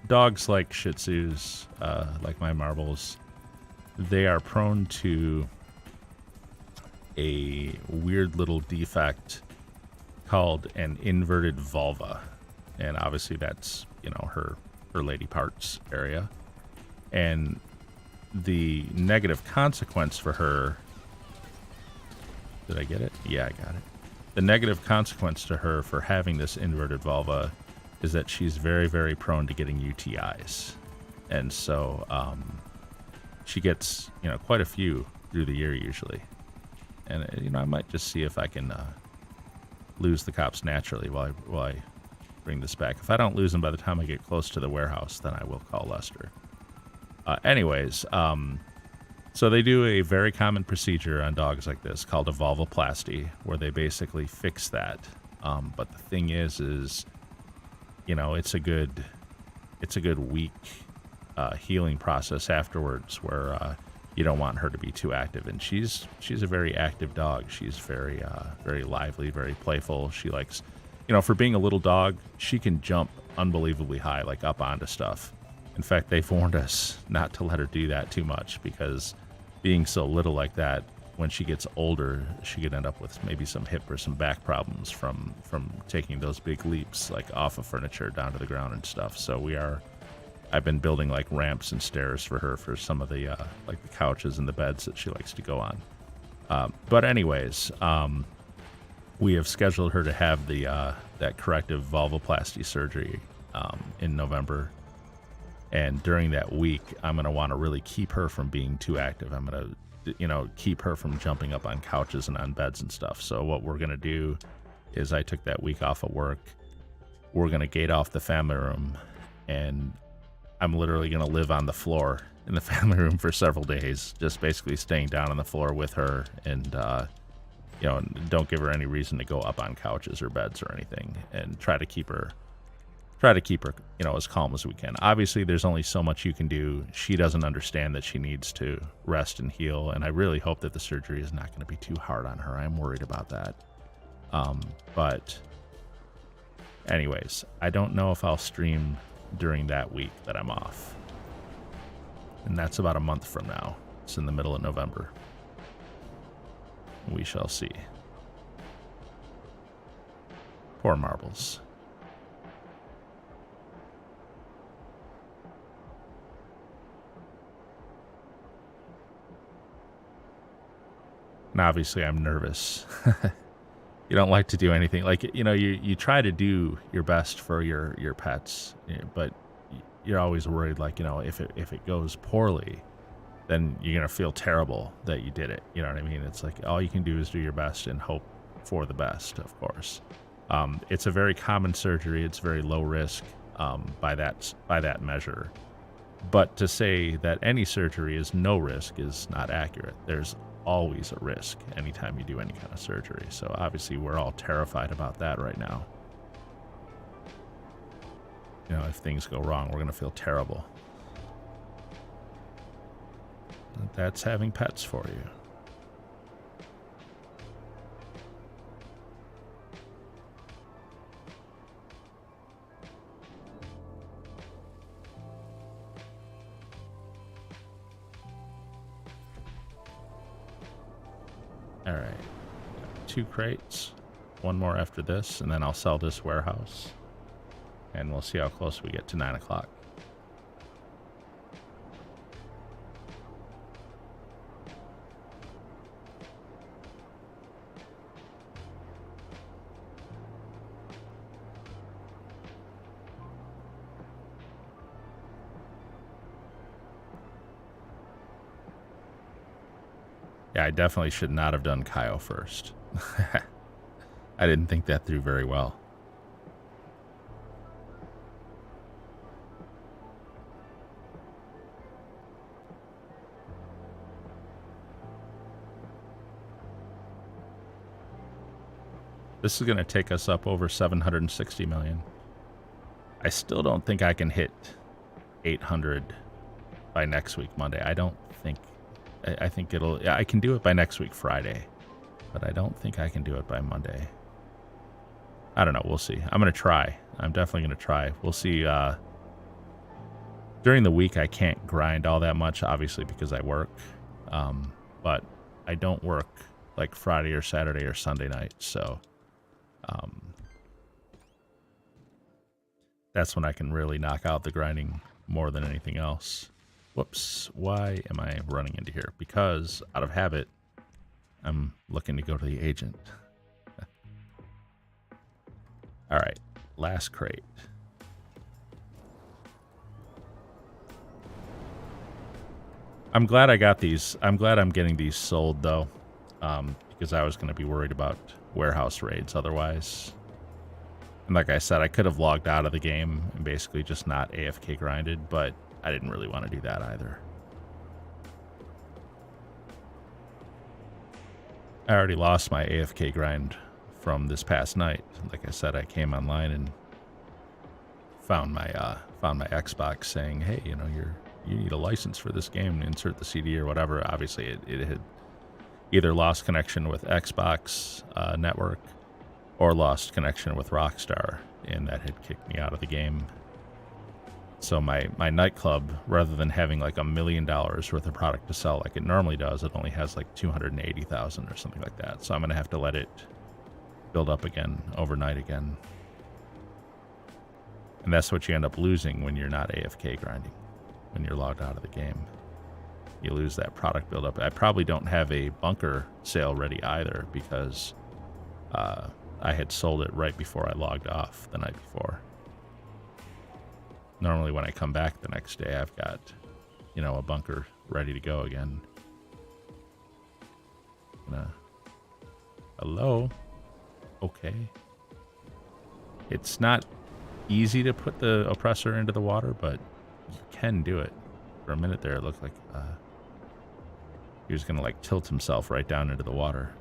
dogs like Shih Tzus, like my Marbles, they are prone to a weird little defect called an inverted vulva. And obviously that's, her lady parts area. And the negative consequence for her, did I get it? Yeah, I got it. The negative consequence to her for having this inverted vulva is that she's very, very prone to getting UTIs. And so she gets, quite a few through the year usually. And, I might just see if I can lose the cops naturally while I bring this back. If I don't lose them by the time I get close to the warehouse, then I will call Lester. Anyways, so they do a very common procedure on dogs like this called a vulvoplasty, where they basically fix that. But the thing is, it's a good week healing process afterwards, where you don't want her to be too active. And she's a very active dog. She's very very lively, very playful. She likes, for being a little dog, she can jump unbelievably high, like up onto stuff. In fact, they've warned us not to let her do that too much because being so little like that, when she gets older, she could end up with maybe some hip or some back problems from taking those big leaps, like off of furniture down to the ground and stuff. So I've been building like ramps and stairs for her for some of the like the couches and the beds that she likes to go on. But anyways, we have scheduled her to have that corrective vulvoplasty surgery in November. And during that week, I'm going to want to really keep her from being too active. I'm going to, keep her from jumping up on couches and on beds and stuff. So what we're going to do is I took that week off of work. We're going to gate off the family room, and I'm literally going to live on the floor in the family room for several days, just basically staying down on the floor with her and, don't give her any reason to go up on couches or beds or anything, and try to keep her, as calm as we can. Obviously, there's only so much you can do. She doesn't understand that she needs to rest and heal, and I really hope that the surgery is not going to be too hard on her. I'm worried about that. But anyways, I don't know if I'll stream during that week that I'm off. And that's about a month from now. It's in the middle of November. We shall see. Poor Marbles. And obviously I'm nervous. You don't like to do anything. Like, you try to do your best for your pets, but you're always worried, like, if it goes poorly, then you're going to feel terrible that you did it. You know what I mean? It's like all you can do is do your best and hope for the best, of course. It's a very common surgery. It's very low risk by that measure. But to say that any surgery is no risk is not accurate. There's always a risk anytime you do any kind of surgery. So obviously we're all terrified about that right now. You know, if things go wrong, we're going to feel terrible. That's having pets for you. All right, 2 crates, 1 more after this, and then I'll sell this warehouse, and we'll see how close we get to 9 o'clock. Yeah, I definitely should not have done Cayo first. I didn't think that through very well. This is going to take us up over 760 million. I still don't think I can hit 800 by next week, Monday. I don't think... I think it'll... Yeah, I can do it by next week, Friday. But I don't think I can do it by Monday. I don't know. We'll see. I'm going to try. I'm definitely going to try. We'll see. During the week, I can't grind all that much, obviously, because I work. But I don't work like Friday or Saturday or Sunday night. So that's when I can really knock out the grinding more than anything else. Whoops, why am I running into here? Because, out of habit, I'm looking to go to the agent. Alright, last crate. I'm glad I got these. I'm glad I'm getting these sold, though. Because I was going to be worried about warehouse raids otherwise. And like I said, I could have logged out of the game and basically just not AFK grinded, but I didn't really want to do that either. I already lost my AFK grind from this past night. Like I said, I came online and found my Xbox saying, "Hey, you know, you need a license for this game. Insert the CD or whatever." Obviously, it had either lost connection with Xbox network or lost connection with Rockstar, and that had kicked me out of the game. So my nightclub, rather than having like $1 million worth of product to sell like it normally does, it only has like 280,000 or something like that. So I'm gonna have to let it build up again overnight again. And that's what you end up losing when you're not AFK grinding, when you're logged out of the game. You lose that product buildup. I probably don't have a bunker sale ready either because I had sold it right before I logged off the night before. Normally when I come back the next day, I've got, you know, a bunker ready to go again. Hello? Okay. It's not easy to put the oppressor into the water, but you can do it. For a minute there, it looked like he was going to like tilt himself right down into the water.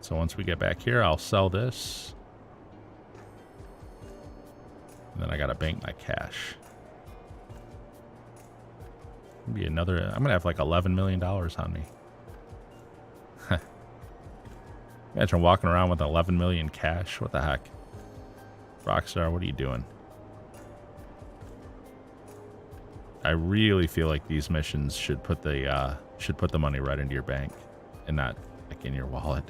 So once we get back here, I'll sell this. And then I gotta bank my cash. Maybe another, I'm gonna have like $11 million on me. Imagine walking around with 11 million cash. What the heck? Rockstar, what are you doing? I really feel like these missions should put the money right into your bank and not like in your wallet.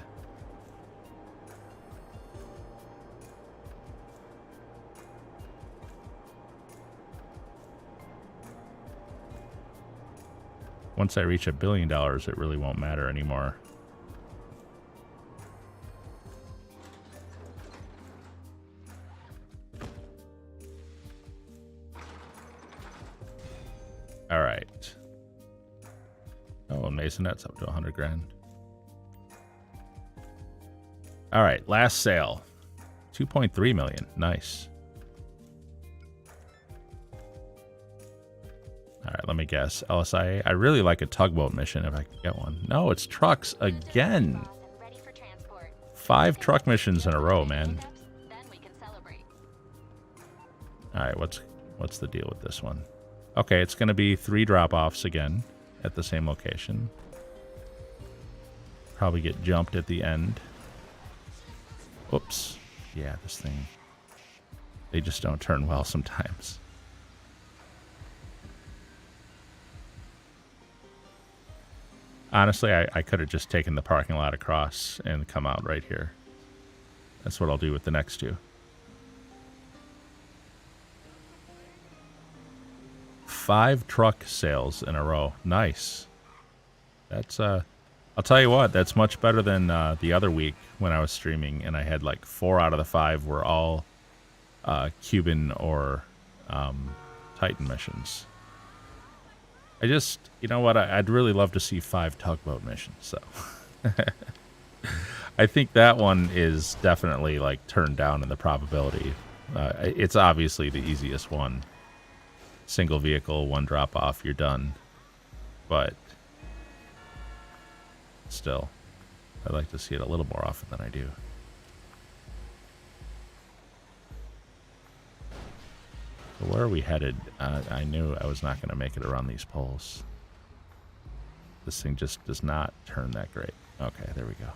Once I reach $1 billion, it really won't matter anymore. All right. Oh, and Masonette's up to 100 grand. All right, last sale. 2.3 million. Nice. All right, let me guess. LSIA. I really like a tugboat mission if I can get one. No, it's trucks again. 5 truck missions in a row, man. All right, what's the deal with this one? Okay, it's going to be 3 drop-offs again at the same location. Probably get jumped at the end. Oops. Yeah, this thing. They just don't turn well sometimes. Honestly, I could have just taken the parking lot across and come out right here. That's what I'll do with the next 2. 5 truck sales in a row. Nice. That's, I'll tell you what, that's much better than the other week when I was streaming and I had like 4 out of the 5 were all Cuban or Titan missions. I just, you know what, I'd really love to see 5 tugboat missions, so. I think that one is definitely like turned down in the probability. It's obviously the easiest one. Single vehicle, 1 drop off, you're done. But still, I'd like to see it a little more often than I do. So where are we headed? I knew I was not going to make it around these poles. This thing just does not turn that great. Okay, there we go.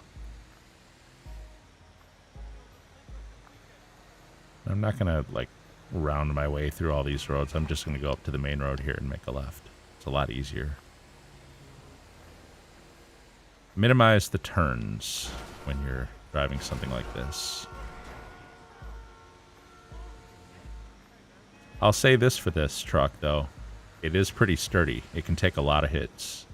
I'm not going to, like, round my way through all these roads. I'm just going to go up to the main road here and make a left. It's a lot easier. Minimize the turns when you're driving something like this. I'll say this for this truck, though. It is pretty sturdy. It can take a lot of hits.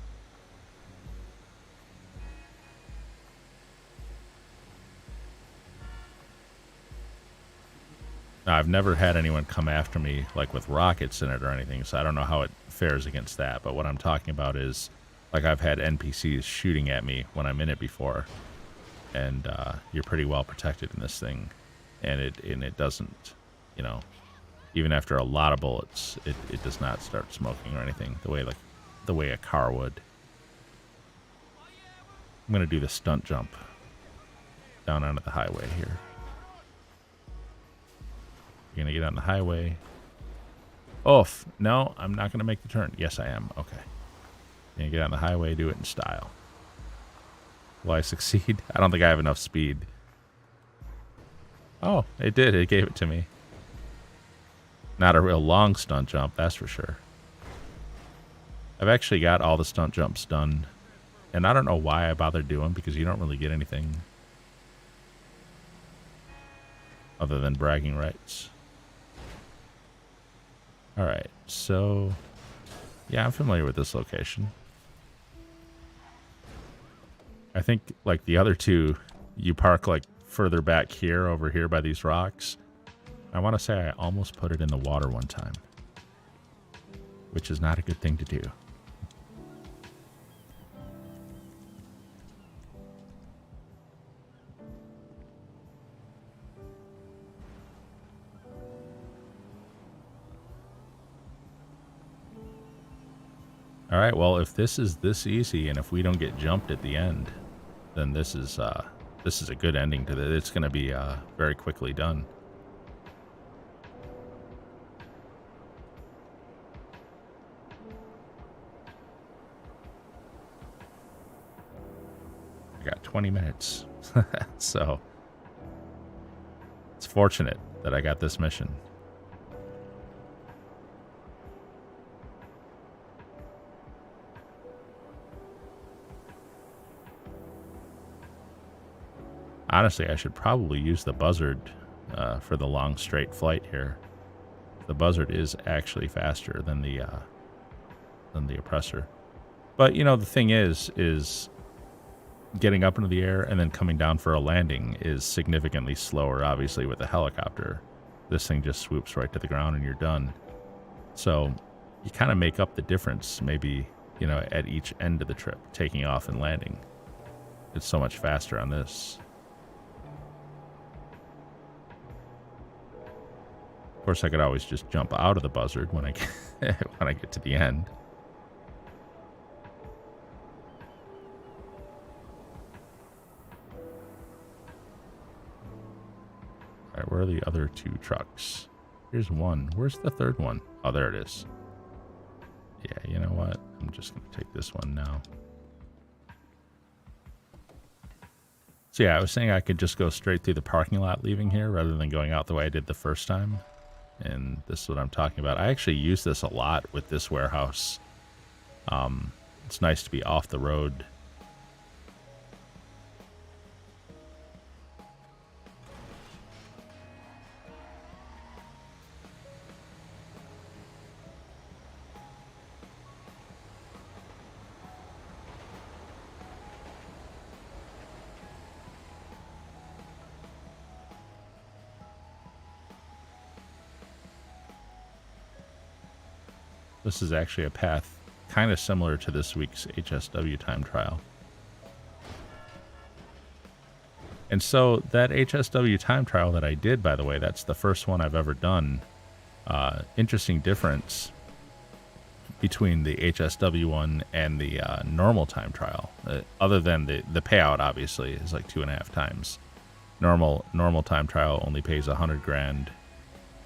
Now, I've never had anyone come after me, like, with rockets in it or anything, so I don't know how it fares against that. But what I'm talking about is, like, I've had NPCs shooting at me when I'm in it before, and you're pretty well protected in this thing. And it doesn't, you know, even after a lot of bullets, it does not start smoking or anything the way a car would. I'm gonna do the stunt jump down onto the highway here. You're gonna get on the highway. Oof. No, I'm not gonna make the turn. Yes, I am. Okay. You're gonna get on the highway, do it in style. Will I succeed? I don't think I have enough speed. Oh, it did. It gave it to me. Not a real long stunt jump, that's for sure. I've actually got all the stunt jumps done. And I don't know why I bothered doing, because you don't really get anything other than bragging rights. Alright, so yeah, I'm familiar with this location. I think, like the other 2, you park like further back here, over here by these rocks. I want to say I almost put it in the water one time, which is not a good thing to do. All right, well, if this is this easy and if we don't get jumped at the end, then this is a good ending to this. It's going to be very quickly done. I got 20 minutes. So it's fortunate that I got this mission. Honestly, I should probably use the buzzard for the long straight flight here. The buzzard is actually faster than the oppressor. But you know, the thing is getting up into the air and then coming down for a landing is significantly slower, obviously, with a helicopter. This thing just swoops right to the ground and you're done. So you kind of make up the difference, maybe, you know, at each end of the trip, taking off and landing. It's so much faster on this. Of course, I could always just jump out of the buzzard when I get, when I get to the end. All right, where are the other 2 trucks? Here's one. Where's the third one? Oh, there it is. Yeah, you know what? I'm just going to take this one now. So yeah, I was saying I could just go straight through the parking lot leaving here rather than going out the way I did the first time. And this is what I'm talking about. I actually use this a lot with this warehouse. It's nice to be off the road. This is actually a path kind of similar to this week's HSW time trial. And so that HSW time trial that I did, by the way, that's the first one I've ever done. Interesting difference between the HSW one and the normal time trial. Other than the payout, obviously, is like 2.5 times. Normal time trial only pays $100,000,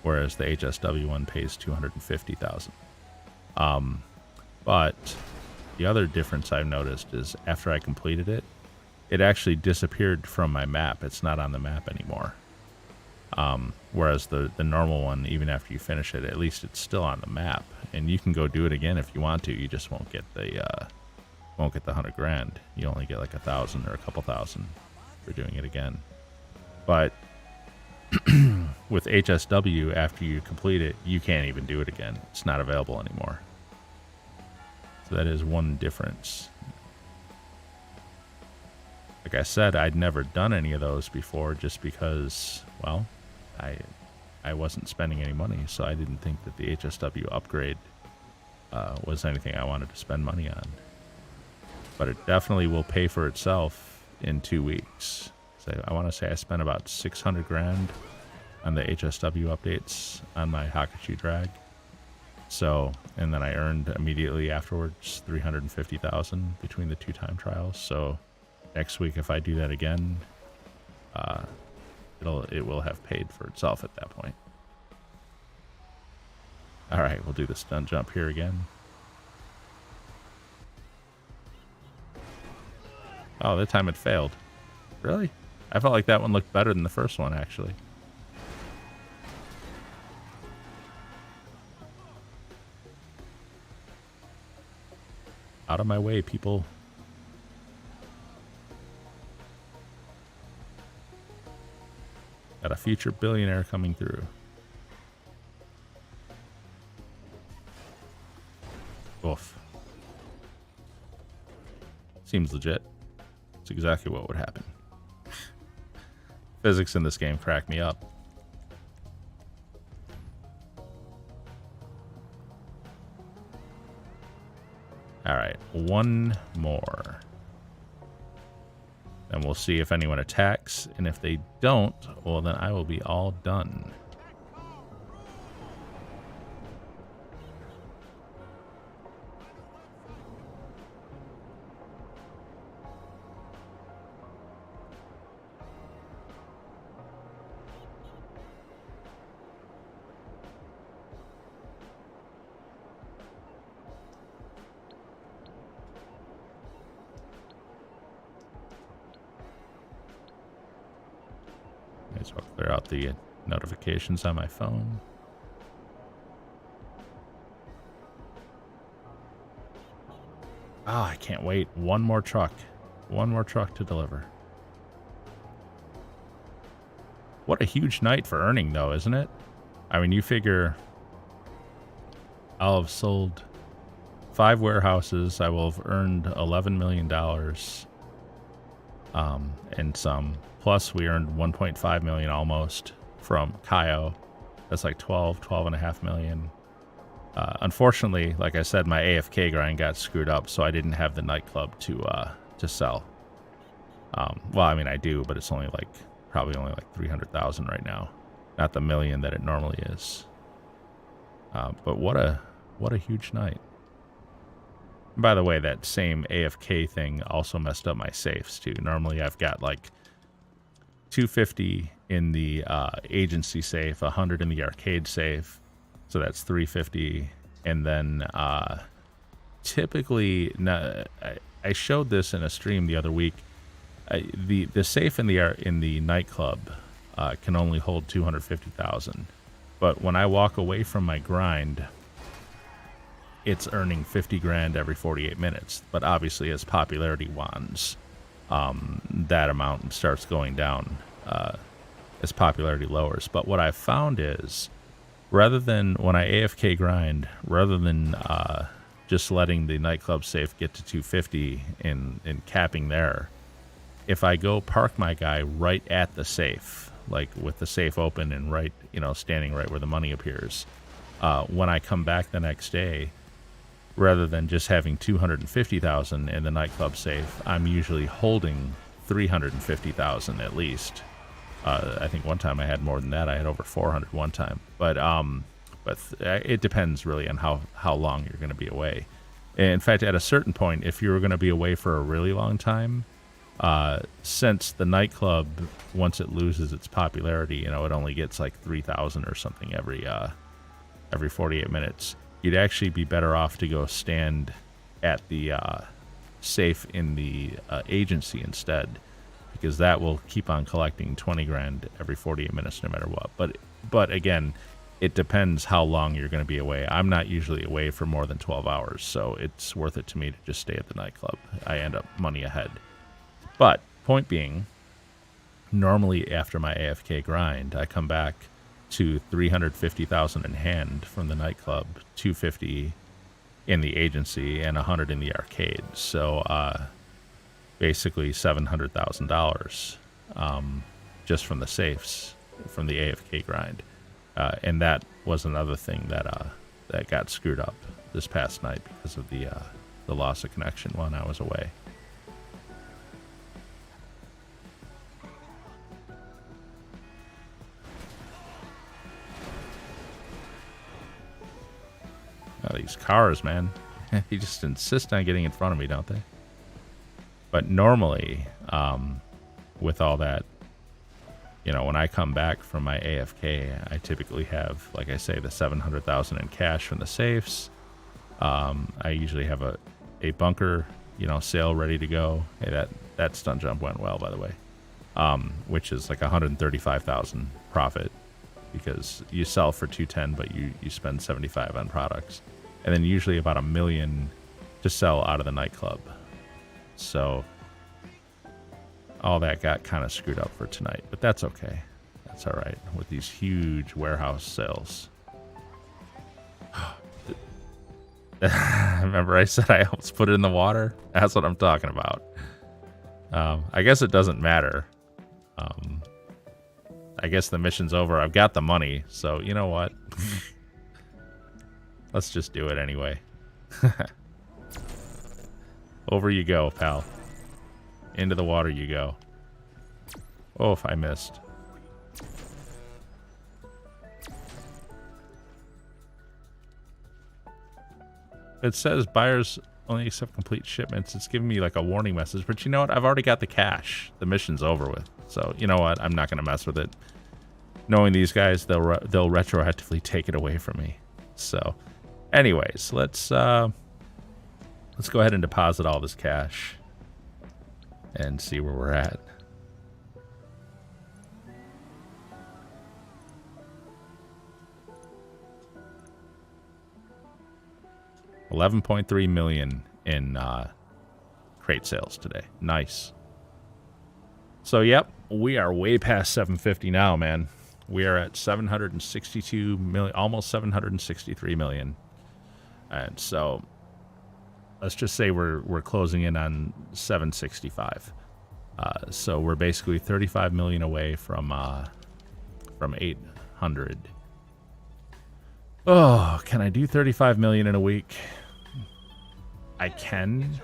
whereas the HSW one pays $250,000. But the other difference I've noticed is after I completed it, it actually disappeared from my map. It's not on the map anymore. Whereas the normal one, even after you finish it, at least it's still on the map, and you can go do it again if you want to. You just won't get the $100,000. You only get like 1,000 or a couple thousand for doing it again. But with HSW, after you complete it, you can't even do it again. It's not available anymore. So that is one difference. Like I said, I'd never done any of those before just because, well, I wasn't spending any money, so I didn't think that the HSW upgrade was anything I wanted to spend money on. But it definitely will pay for itself in 2 weeks. So I want to say I spent about $600,000 on the HSW updates on my Hakachu drag. So, and then I earned immediately afterwards $350,000 between the 2 time trials. So next week, if I do that again, it will have paid for itself at that point. All right, we'll do the stun jump here again. Oh, that time it failed. Really? I felt like that one looked better than the first one, actually. Out of my way, people. Got a future billionaire coming through. Oof. Seems legit. It's exactly what would happen. Physics in this game crack me up. All right, one more. And we'll see if anyone attacks. And if they don't, well, then I will be all done. May as well clear out the notifications on my phone. Oh, I can't wait. One more truck. One more truck to deliver. What a huge night for earning, though, isn't it? I mean, you figure I'll have sold 5 warehouses. I will have earned $11 million and some. Plus, we earned $1.5 million almost from Cayo. That's like 12.5 million. Unfortunately, like I said, my AFK grind got screwed up, so I didn't have the nightclub to sell. Well, I mean, I do, but it's only like probably only like 300,000 right now, not the million that it normally is. But what a huge night. By the way, that same AFK thing also messed up my safes too. Normally I've got like 250 in the agency safe, 100 in the arcade safe, so that's 350. And then typically, I showed this in a stream the other week. The safe in the nightclub can only hold 250,000, but when I walk away from my grind, it's earning 50 grand every 48 minutes. But obviously, as popularity wands, that amount starts going down as popularity lowers. But what I've found is, rather than when I AFK grind, rather than just letting the nightclub safe get to 250 and capping there, if I go park my guy right at the safe, like with the safe open and right, standing right where the money appears, when I come back the next day, rather than just having 250,000 in the nightclub safe, I'm usually holding 350,000 at least. I think one time I had more than that. I had over 400 one time. But it depends really on how long you're going to be away. In fact, at a certain point, if you were going to be away for a really long time, since the nightclub, once it loses its popularity, it only gets like 3,000 or something every 48 minutes. You'd actually be better off to go stand at the safe in the agency instead, because that will keep on collecting 20 grand every 48 minutes no matter what. But again, it depends how long you're going to be away. I'm not usually away for more than 12 hours, so it's worth it to me to just stay at the nightclub. I end up money ahead. But point being, normally after my AFK grind, I come back to 350,000 in hand from the nightclub, 250 in the agency, and 100 in the arcade. So basically $700,000 just from the safes from the AFK grind. And that was another thing that got screwed up this past night because of the loss of connection when I was away. Oh, these cars, man. They just insist on getting in front of me, don't they? But normally, with all that, when I come back from my AFK, I typically have, like I say, the 700,000 in cash from the safes. I usually have a bunker, sale ready to go. Hey, that stun jump went well, by the way. Which is like 135,000 profit, because you sell for 210, but you spend 75 on products, and then usually about $1 million to sell out of the nightclub. So all that got kind of screwed up for tonight, but that's okay. That's all right with these huge warehouse sales. Remember I said I almost put it in the water? That's what I'm talking about. I guess it doesn't matter. I guess the mission's over. I've got the money, so you know what? Let's just do it anyway. Over you go, pal. Into the water you go. Oh, if I missed. It says buyers only accept complete shipments. It's giving me like a warning message, but you know what? I've already got the cash. The mission's over with. So you know what? I'm not going to mess with it. Knowing these guys, they'll retroactively take it away from me. So, anyways, let's go ahead and deposit all this cash and see where we're at. $11.3 million in crate sales today. Nice. So, yep, we are way past 750 now, man. We are at 762 million, almost 763 million. And so let's just say we're closing in on 765. So we're basically 35 million away from 800. Oh, can I do 35 million in a week? I can.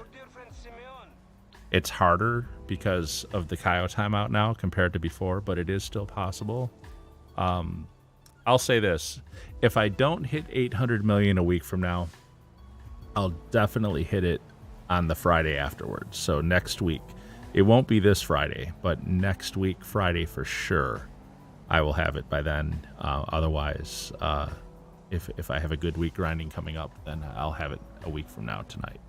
It's harder because of the Cayo timeout now compared to before, but it is still possible. I'll say this. If I don't hit 800 million a week from now, I'll definitely hit it on the Friday afterwards. So next week. It won't be this Friday, but next week, Friday for sure, I will have it by then. Otherwise, if I have a good week grinding coming up, then I'll have it a week from now tonight.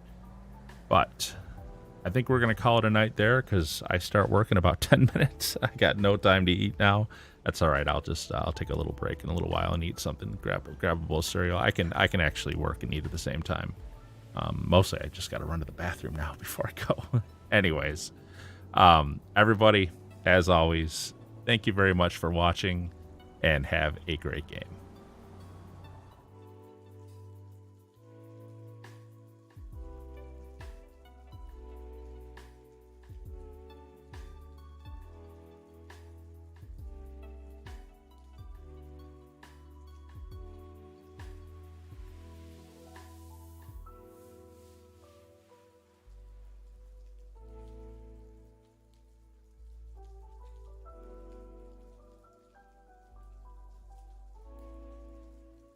But I think we're going to call it a night there because I start work in about 10 minutes. I got no time to eat now. That's all right. I'll take a little break in a little while and eat something, grab a bowl of cereal. I can actually work and eat at the same time. Mostly I just got to run to the bathroom now before I go. Anyways. Everybody, as always, thank you very much for watching and have a great game.